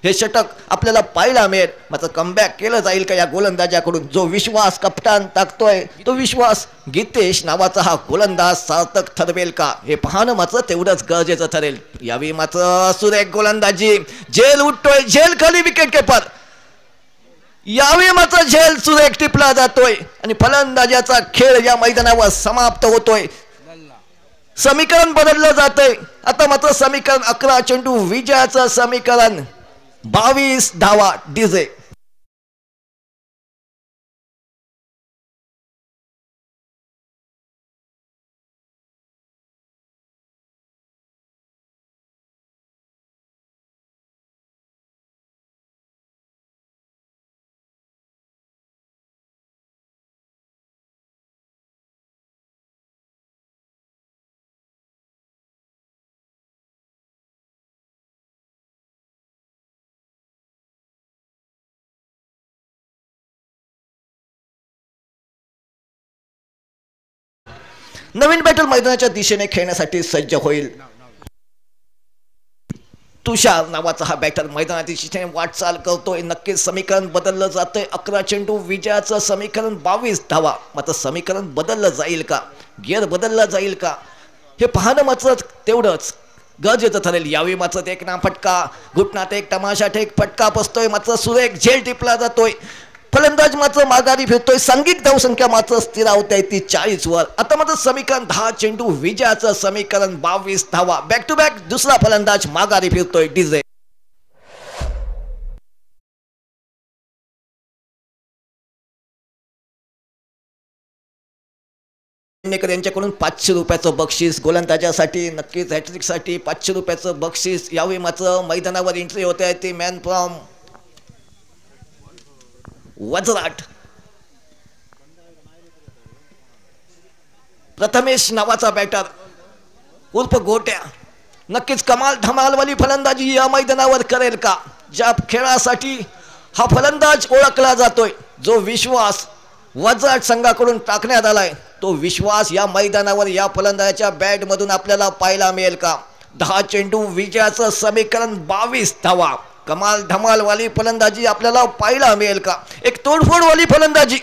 हे षटक आपल्याला पाहायला मिळेल. मात्र कमबॅक केलं जाईल का या गोलंदाजाकडून? जो विश्वास कप्तान टाकतोय तो विश्वास गीतेश नावाचा हा गोलंदाज सार्थक ठरवेल का हे पाहणं मात्र तेवढंच गरजेचं ठरेल. यावेळी मात्र सुरेख गोलंदाजी. झेल उठतोय. झेल खाली विकेट किपर. यावेळी मात्र झेल सुरेख टिपला जातोय आणि फलंदाजाचा खेळ या मैदानावर समाप्त होतोय. समीकरण बदललं जातंय. आता मात्र समीकरण 11 चेंडू विजयाचं समीकरण 22 धावा. डीजे. नवीन बॅटल मैदानाच्या दिशेने खेळण्यासाठी सज्ज होईल. तुषार नावाचा हा बॅटर मैदानाच्या दिशेने वाटचाल करतोय. नक्कीच समीकरण बदललं जातंय. 11 चेंडू विजयाचं समीकरण 22 धावा. मात्र समीकरण बदललं जाईल का? गिअर बदलला जाईल का हे पाहणं मात्र तेवढंच गरजेचं ठरेल. यावेळी मात्र एक ना फटका. घुटनात एक तमाशा एक फटका बसतोय. मात्र सुरेख झेल टिपला जातोय. फलंदाज मात्र माघारी फिरतोय. सांघिक धावसंख्या मात्र स्थिरावते ती 40 वर. आता मात्र समीकरण 10 चेंडू विजयाचं समीकरण 22 धावा. बॅक टू बॅक दुसरा फलंदाज माघारी फिरतोय. डीजे. यांच्याकडून 500 रुपयाचं बक्षीस गोलंदाजासाठी. नक्कीच हॅट्रिक साठी 500 रुपयाचं बक्षीस. यावेळी मात्र मैदानावर एंट्री होते आहे ती मॅन फ्रॉम वज्राट प्रथमेश नावाचा बॅटर उर्फ गोट्या. नक्कीच कमाल धमालवाली फलंदाजी या मैदानावर करेल का? ज्या खेळासाठी हा फलंदाज ओळखला जातोय, जो विश्वास वज्राट संघाकडून टाकण्यात आलाय, तो विश्वास या मैदानावर या फलंदाजाच्या बॅट मधून आपल्याला पाहायला मिळेल का? 10 चेंडू विजयाचं समीकरण 22 धावा. कमाल धमालवाली फलंदाजी आपल्याला पाहायला मिळेल का? एक तोडफोडवाली फलंदाजी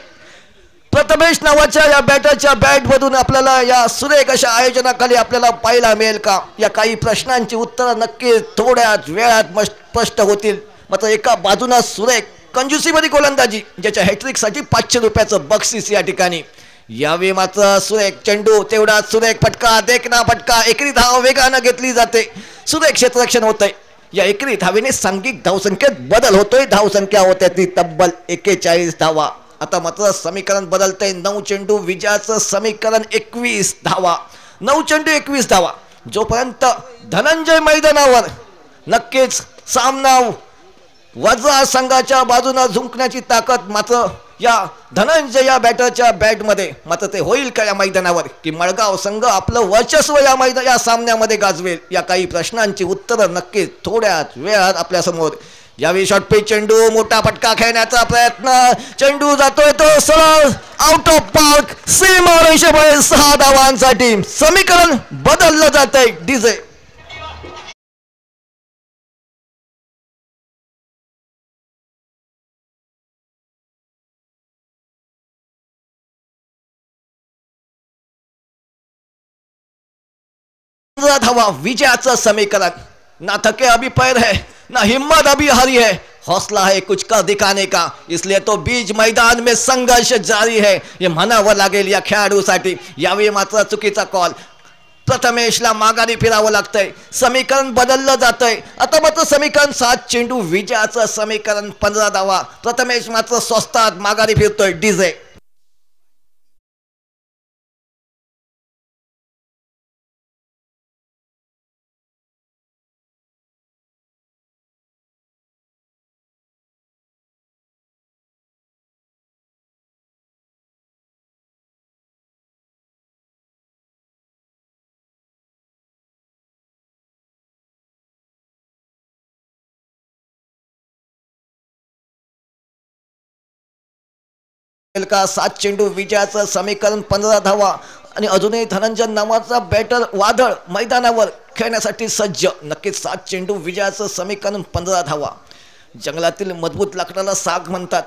प्रथमेश नावाच्या या बॅटरच्या बॅट मधून आपल्याला या सुरेख अशा आयोजनाखाली आपल्याला पाहायला मिळेल का? या काही प्रश्नांची उत्तरं नक्की थोड्याच वेळात स्पष्ट होतील. मात्र एका बाजूला सुरेख कंजुसीभरी गोलंदाजी, ज्याच्या हॅट्रिकसाठी 500 रुपयाचं बक्षीस या ठिकाणी. यावेळी मात्र सुरेख चेंडू तेवढाच सुरेख फटका. देखना फटका. एकरी धाव वेगानं घेतली जाते. सुरेख क्षेत्ररक्षण होतंय. या एकरी धावेने सांघिक धावसंख्येत बदल होतोय. धावसंख्या होत्या ती तब्बल 41 धावा. आता मात्र समीकरण बदलतंय. 9 चेंडू विजयाचं समीकरण 21 धावा. 9 चेंडू 21 धावा. जोपर्यंत धनंजय मैदानावर नक्कीच सामना वज्रा संघाच्या बाजूने झुंकण्याची ताकद मात्र या धनंजय या बॅटरच्या बॅटमध्ये मात्र ते होईल का या मैदानावर, की मळगाव संघ आपलं वर्चस्व या सामन्यामध्ये गाजवेल, या काही प्रश्नांची उत्तरं नक्कीच थोड्याच वेळात आपल्या समोर. यावेळी शॉटपी चेंडू, मोठा फटका खेळण्याचा प्रयत्न, चेंडू जातोय तो सरळ आउट ऑफ पार्क, सीमारेषेवर 6 धावांसाठी समीकरण बदललं जातंय. डीजे धावा विजयाचं समीकरण. ना थके अभी पैर है, ना हिम्मत अभी हारी है, हौसला है कुछ कर दिखाने का, इसलिए तो बीच मैदान में संघर्ष जारी है, हे म्हणावं लागेल या खेळाडूसाठी. यावेळी मात्र चुकीचा कॉल, प्रथमेशला माघारी फिरावं लागतंय, समीकरण बदललं जातंय. आता मात्र समीकरण 7 चेंडू विजयाचं समीकरण 15 धावा. प्रथमेश मात्र स्वस्तात माघारी फिरतोय. डीजे का 7 चेंडू विजयाचं समीकरण 15 धावा. आणि अजूनही धनंजय नावाचा बॅटर वादळ मैदानावर खेळण्यासाठी सज्ज. नक्कीच 7 चेंडू विजयाचं समीकरण 15 धावा. जंगलातील मजबूत लाकडाला साग म्हणतात,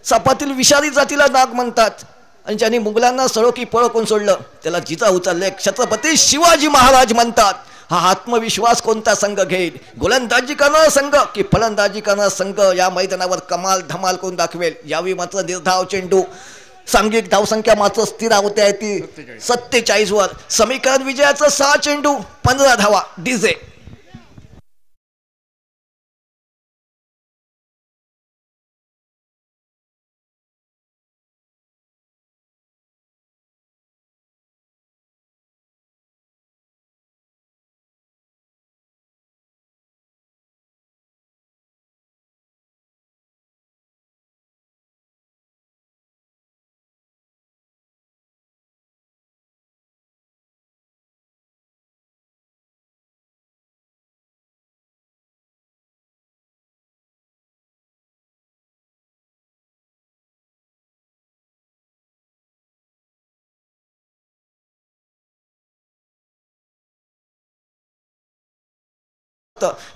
सापातील विषारी जातीला नाग म्हणतात, आणि ज्यांनी मुघलांना सळो की पळकून सोडलं त्याला जिजाऊचा लेख छत्रपती शिवाजी महाराज म्हणतात. हा आत्मविश्वास कोणता संघ घेईल, गोलंदाजी करणारा संघ की फलंदाजी करणारा संघ या मैदानावर कमाल धमाल करून दाखवेल. यावेळी मात्र निर्धाव चेंडू, सांघिक धावसंख्या मात्र स्थिर होते आहे ती 47 वर. समीकरण विजयाचं 6 चेंडू 15 धावा. डीजे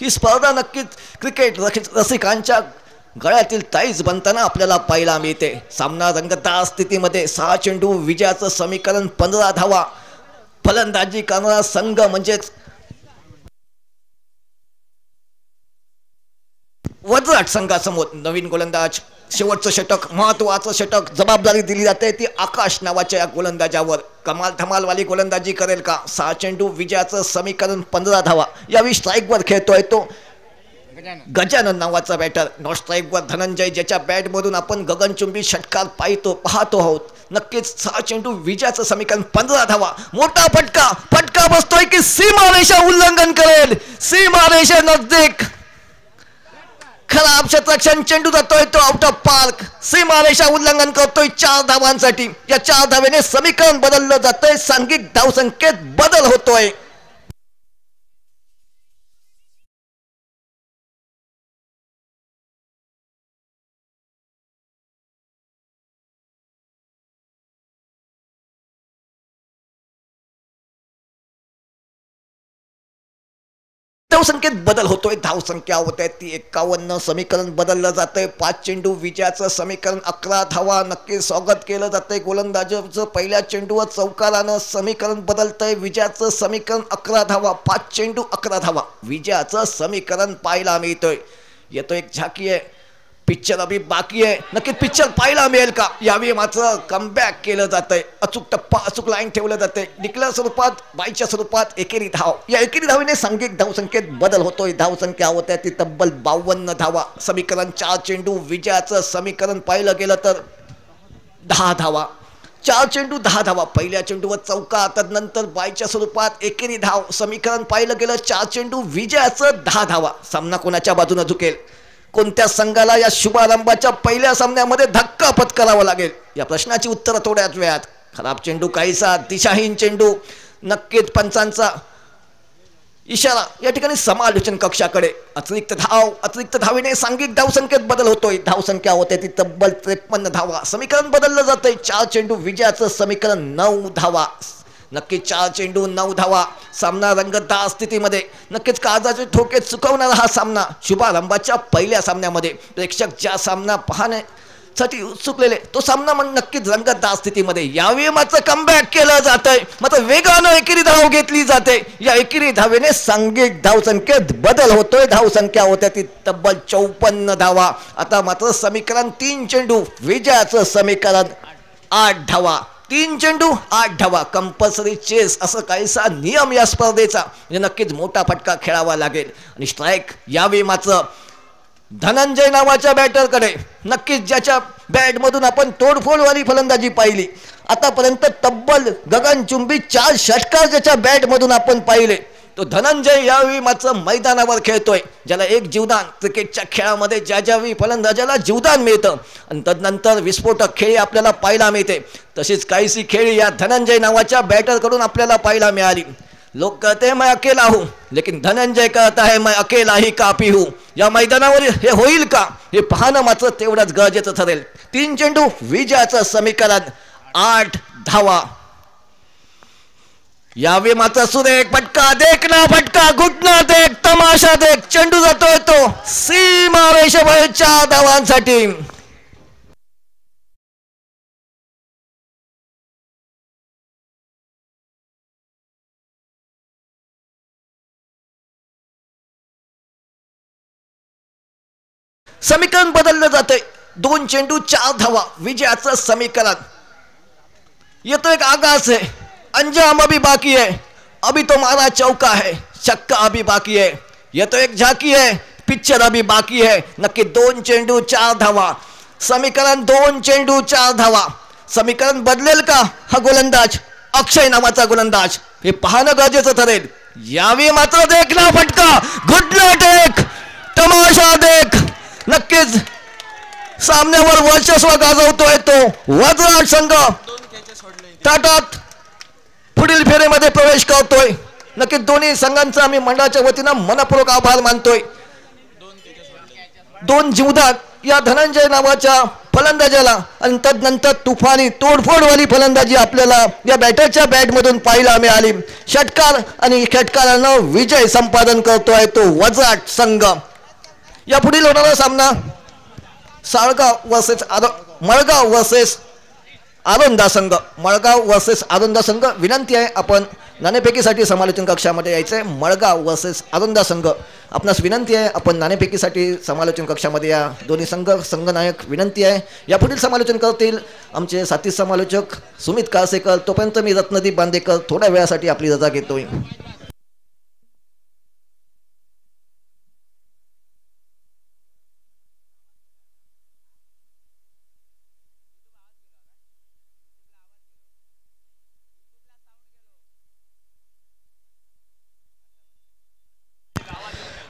ही स्पर्धा नक्कीच क्रिकेट रसिकांच्या गळ्यातील ताईज बनताना आपल्याला पाहायला मिळते. सामना रंगतदार स्थितीमध्ये 6 चेंडू विजयाचं समीकरण 15 धावा. फलंदाजी करणारा संघ म्हणजेच वज्राट संघासमोर नवीन गोलंदाज. शेवटचं षटक, महत्वाचं षटक, जबाबदारी दिली जाते ती आकाश नावाच्या या गोलंदाजावर. कमाल धमालवाली गोलंदाजी करेल का? 6 चेंडू विजयाचं समीकरण 15 धावा. यावेळी स्ट्राईकवर खेळतोय तो गजानन नावाचा बॅटर. नॉट स्ट्राईकवर धनंजय, ज्याच्या बॅटमधून आपण गगनचुंबी षटकार पाहतो आहोत. नक्कीच 6 चेंडू विजयाचं समीकरण 15 धावा. मोठा फटका बसतोय की सीमारेषा उल्लंघन करेल, सीमारेषा नजदीक, खराब क्षेत्ररक्षण, चेंडू जातोय तो आउट ऑफ पार्क, सीमारेषा उल्लंघन करतोय 4 धावांसाठी. या 4 धावेने समीकरण बदललं जातंय, सांघिक धावसंख्येत बदल होतोय. धावसंख्येत बदल होतोय. धावसंख्या होत आहे ती 51. समीकरण बदललं जातंय. 5 चेंडू विजयाचं समीकरण 11 धावा. नक्की स्वागत केलं जातंय गोलंदाजाचं. पहिल्या चेंडूवर चौकारानं समीकरण बदलतंय. विजयाचं समीकरण 11 धावा. 5 चेंडू 11 धावा. विजयाचं समीकरण पाहायला मिळतोय. येतो एक झाकी आहे, पिक्चर अभी बाकी आहे. नक्की पिक्चर पाहायला मिळेल का? यावेळी मात्र कमबॅक केलं जातंय. अचूक टप्पा, अचूक लाईन ठेवलं जाते. डिक्लेअर स्वरूपात, बाईच्या स्वरूपात एकेरी धाव. या एकेरी धावेने सांघिक धावसंख्येत बदल होतोय. धावसंख्या होत्या ती तब्बल 52 धावा. समीकरण 4 चेंडू विजयाचं समीकरण पाहिलं गेलं तर 10 धावा. 4 चेंडू 10 धावा. पहिल्या चेंडूवर चौका, तदनंतर बायच्या स्वरूपात एकेरी धाव. समीकरण पाहिलं गेलं 4 चेंडू विजयाचं 10 धावा. सामना कोणाच्या बाजूने झुकेल? कोणत्या संघाला या शुभारंभाच्या पहिल्या सामन्यामध्ये धक्का पत्करावा लागेल? या प्रश्नाची उत्तरं थोड्याच वेळात. खराब चेंडू काहीसा दिशाहीन चेंडू. नक्कीच पंचांचा इशारा या ठिकाणी समालोचन कक्षाकडे. अतिरिक्त धावेने सांघिक धावसंख्येत बदल होतोय. धावसंख्या होते ती तब्बल 53 धावा. समीकरण बदललं जातंय. 4 चेंडू विजयाचं समीकरण 9 धावा. नक्कीच 4 चेंडू 9 धावा. सामना रंगतदार स्थितीमध्ये. नक्कीच काळजाचे ठोके चुकवणारा हा सामना शुभारंभाच्या पहिल्या सामन्यामध्ये. प्रेक्षक ज्या सामना पाहण्यासाठी उत्सुकलेले तो सामना नक्कीच रंगतदार स्थितीमध्ये. यावेळी मात्र कमबॅक केलं जातंय. मात्र वेगानं एकेरी धाव घेतली जाते. या एकेरी धावेने सांघिक धावसंख्येत बदल होतोय. धावसंख्या होत्या ती तब्बल 54 धावा. आता मात्र समीकरण 3 चेंडू विजयाचं समीकरण 8 धावा. 3 चेंडू 8 धावा. कंपल्सरी चेस असं काहीसा नियम या स्पर्धेचा. म्हणजे नक्कीच मोठा फटका खेळावा लागेल. आणि स्ट्राईक यावेळी मात्र धनंजय नावाच्या बॅटरकडे. नक्कीच ज्याच्या बॅटमधून आपण तोडफोडवाली फलंदाजी पाहिली आतापर्यंत. तब्बल गगनचुंबी 4 षटकार ज्याच्या बॅटमधून आपण पाहिले तो धनंजय यावेळी मात्र मैदानावर खेळतोय. ज्याला एक जीवदान क्रिकेटच्या खेळामध्ये ज्यावेळी फलंदाजाला जीवदान मिळतं आणि तदनंतर विस्फोटक खेळी आपल्याला पाहायला मिळते. तशीच काहीशी खेळी या धनंजय नावाच्या बॅटरकडून आपल्याला पाहायला मिळाली. लोग कहते हैं मैं अकेला हूं, लेकिन धनंजय कहता है मैं अकेला ही काफी हूं. या मैदानावर हे होईल का हे पाहणं मात्र तेवढंच गरजेचं ठरेल. 3 चेंडू विजयाचं समीकरण 8 धावा. यावेळी मात्र सुरेख फटका. देखना फटका. घुटना देख. तमाशा देख. चेंडू जातोय तो सीमा रेषेवर 4 धावांसाठी. समीकरण बदललं जातंय. 2 चेंडू 4 धावा. विजयाचं समीकरण. येतो एक आगाज है. अंजाम अभी बाकी है. अभी तो मारा चौका है. छक्का अभी बाकी है. येतो एक झाकी है. पिक्चर अभी बाकी है. नक्की 2 चेंडू 4 धावा. समीकरण 2 चेंडू 4 धावा. समीकरण बदलेल का हा गोलंदाज? अक्षय नावाचा गोलंदाज. हे पाहणं गरजेचं ठरेल. यावेळी मात्र देखना फटका. घुटना टेक. तमाशा देख. नक्कीच सामन्यावर वर्चस्व गाजवतोय तो वज्राट संघ. ताटात पुढील फेरीमध्ये प्रवेश करतोय. नक्कीच दोन्ही संघांचा आम्ही मंडळाच्या वतीनं मनपूर्वक आभार मानतोय. 2 जीवदान या धनंजय नावाच्या फलंदाजाला आणि तदनंतर तुफानी तोडफोडवाली फलंदाजी आपल्याला या बॅटरच्या बॅटमधून पाहायला मिळाली. षटकार आणि षटकारानं विजय संपादन करतोय तो वज्राट संघ. या पुढील होणारा सामना मळगाव वर्सेस आरोंदा संघ. मळगाव वर्सेस आरोंदा संघ. विनंती आहे आपण नाणेफेकीसाठी समालोचन कक्षामध्ये यायचंय. मळगाव वर्सेस आरोंदा संघ. आपणास विनंती आहे आपण नाणेफेकीसाठी समालोचन कक्षामध्ये या. दोन्ही संघनायक विनंती आहे. यापुढील समालोचन करतील आमचे साथी समालोचक सुमित काळसेकर. तोपर्यंत मी रत्नदीप बांदेकर थोड्या वेळासाठी आपली रजा घेतोय.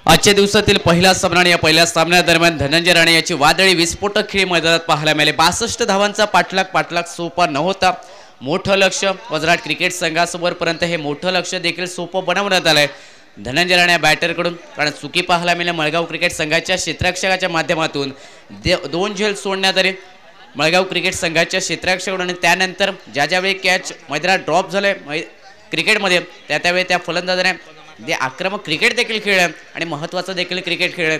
आजच्या दिवसातील पहिला सामना आणि या पहिल्या सामन्यादरम्यान धनंजय राणे याची वादळी विस्फोटक खेळी मैदानात पाहायला मिळाले. 62 धावांचा पाठलाग सोपा नव्हता. मोठं लक्ष वज्राट क्रिकेट संघासमोरपर्यंत हे मोठं लक्ष देखील सोपं बनवण्यात आलंय धनंजय राणे बॅटरकडून. कारण चुकी पाहायला मिळाली मळगाव क्रिकेट संघाच्या क्षेत्ररक्षकाच्या माध्यमातून. 2 झेल सोडण्यात आले मळगाव क्रिकेट संघाच्या क्षेत्ररक्षकाकडून. आणि त्यानंतर ज्यावेळी कॅच मैदानात ड्रॉप झाले क्रिकेटमध्ये त्यावेळी त्या फलंदाजाने जे आक्रमक क्रिकेट देखील खेळले आणि महत्त्वाचं देखील क्रिकेट खेळले.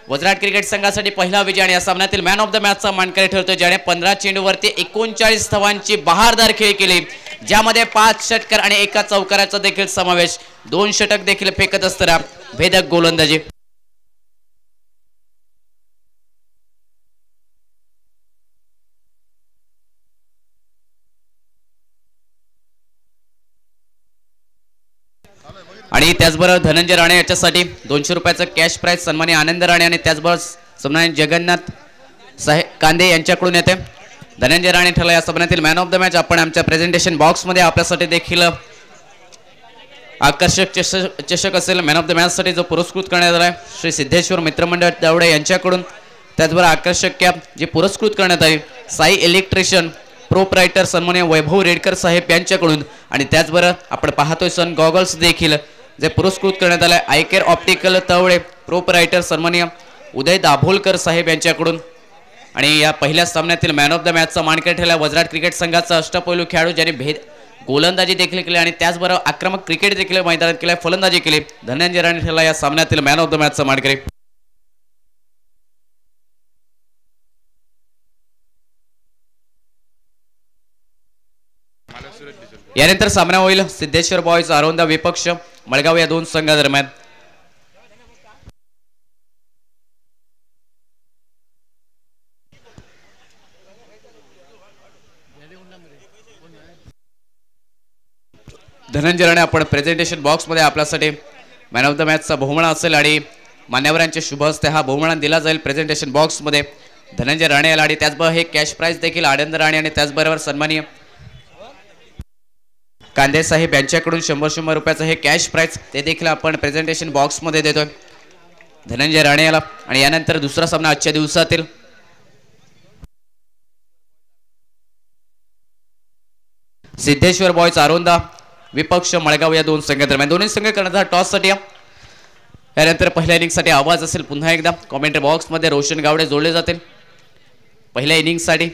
वज्राट क्रिकेट संघासाठी पहिला विजय आणि या सामन्यातील मॅन ऑफ द मॅचचा मानकरी ठरतो ज्याने 15 चेंडूवरती 39 धावांची बहारदार खेळ केली. ज्यामध्ये 5 षटकार आणि 1 चौकाराचा देखील समावेश. 2 षटक देखील फेकत असताना भेदक गोलंदाजी. आणि त्याचबरोबर धनंजय राणे याच्यासाठी 200 रुपयाचं कॅश प्राइज सन्मानी आनंद राणे आणि त्याचबरोबर सन्मानी जगन्नाथ साहेब कांदे यांच्याकडून येते. धनंजय राणे ठरला या सामन्यातील मॅन ऑफ द मॅच. आपण आमच्या प्रेझेंटेशन बॉक्स मध्ये आपल्यासाठी देखील आकर्षक चषक असेल मॅन ऑफ द मॅच साठी जो पुरस्कृत करण्यात आला श्री सिद्धेश्वर मित्रमंडळ तावडे यांच्याकडून. त्याचबरोबर आकर्षक कॅप जी पुरस्कृत करण्यात आली साई इलेक्ट्रिशियन प्रोप्रायटर सन्माननीय वैभव रेडकर साहेब यांच्याकडून. आणि त्याचबरोबर आपण पाहतोय सन गॉगल्स देखील जे पुरस्कृत करण्यात आले आयकेअर ऑप्टिकल तावडे प्रोप्रायटर सन्माननीय उदय दाभोलकर साहेब यांच्याकडून. आणि या पहिल्या सामन्यातील मॅन ऑफ द मॅचचा मानकरी ठरला वज्राट क्रिकेट संघाचा अष्टपैलू खेळाडू ज्याने गोलंदाजी देखील केली आणि त्याचबरोबर आक्रमक क्रिकेट देखील मैदानात केले फलंदाजी केली. धनंजय राणे ठरला या सामन्यातील मॅन ऑफ द मॅचचा मानकरी. यानंतर सामना होईल सिद्धेश्वर बॉयज आरोंदा विपक्ष मळगाव या दोन संघादरम्यान. धनंजय राणे आपण प्रेझेंटेशन बॉक्स मध्ये आपल्यासाठी मॅन ऑफ द मॅचचा बहुमान असेल आणि मान्यवरांचे शुभ हस्ते हा बहुमान दिला जाईल प्रेझेंटेशन बॉक्स मध्ये धनंजय राणे याला. आणि त्याचबरोबर हे कॅश प्राइज देखील आनंद राणे आणि त्याचबरोबर सन्माननीय कांदे साहेब यांच्याकडून 100 रुपयाचं हे कॅश प्राइज ते देखील आपण प्रेझेंटेशन बॉक्स मध्ये देतोय धनंजय राणे याला. आणि यानंतर दुसरा सामना आजच्या दिवसातील सिद्धेश्वर बॉयज आरोंदा विपक्ष मळगाव या दोन संघादरम्यान. दोन्ही संघ करण्याचा टॉस साठी. यानंतर पहिल्या इनिंग साठी आवाज असेल पुन्हा एकदा कॉमेंट्री बॉक्स मध्ये रोशन गावडे जोडले जातील पहिल्या इनिंग साठी.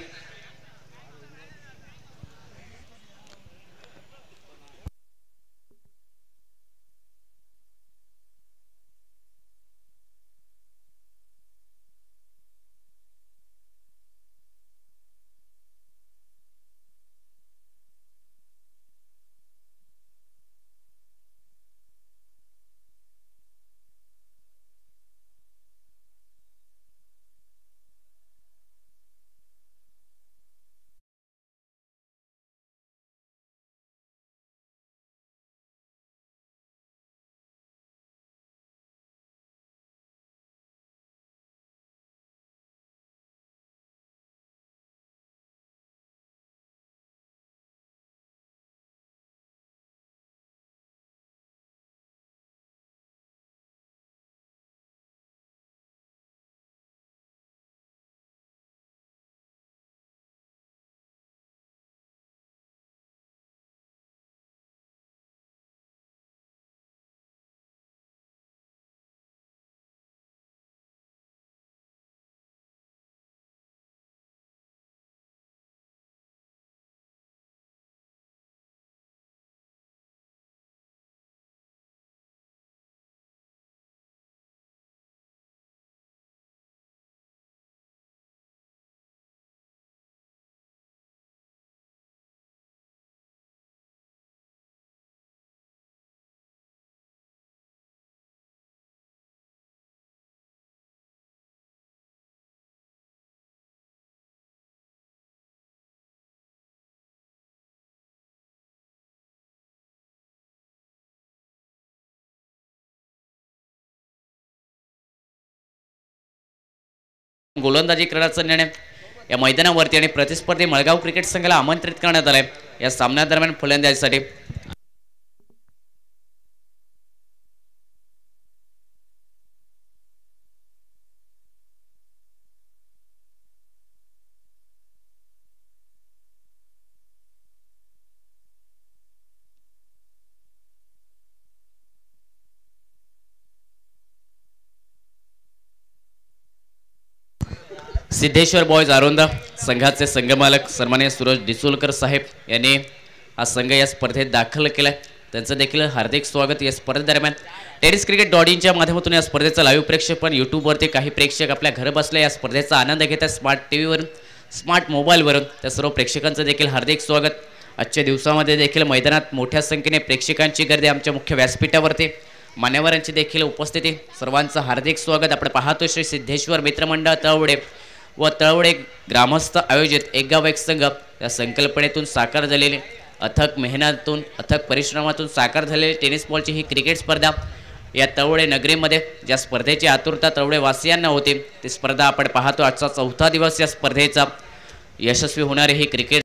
गोलंदाजी करण्याचा निर्णय या मैदानावरती आणि प्रतिस्पर्धी मळगाव क्रिकेट संघाला आमंत्रित करण्यात आले या सामन्यादरम्यान फलंदाजीसाठी. सिद्धेश्वर बॉयज आरोंदा संघाचे संघमालक सन्माननीय सूरज डिसोलकर साहेब यांनी हा संघ या स्पर्धेत दाखल केलाय. त्यांचं देखील हार्दिक स्वागत. या स्पर्धेदरम्यान टेनिसcricket.in माध्यमातून या स्पर्धेचं लाईव्ह प्रेक्षेपण यूट्यूबवरती काही प्रेक्षक आपल्या घर बसल्या या स्पर्धेचा आनंद घेतात स्मार्ट टीव्हीवरून स्मार्ट मोबाईलवरून. त्या सर्व प्रेक्षकांचं देखील हार्दिक स्वागत. आजच्या दिवसामध्ये देखील मैदानात मोठ्या संख्येने प्रेक्षकांची गर्दी आमच्या मुख्य व्यासपीठावरती मान्यवरांची देखील उपस्थिती सर्वांचं हार्दिक स्वागत. आपण पाहतो श्री सिद्धेश्वर मित्रमंडळ तळवडे व तळवडे ग्रामस्थ आयोजित एक गाव एक संघ या संकल्पनेतून साकार झालेली अथक मेहनतून अथक परिश्रमातून साकार झालेली टेनिस बॉलची ही क्रिकेट स्पर्धा या तळवडे नगरीमध्ये ज्या स्पर्धेची आतुरता तळवडे वासियांना होती ती स्पर्धा आपण पाहतो. आजचा चौथा दिवस या स्पर्धेचा. यशस्वी होणारे हे क्रिकेट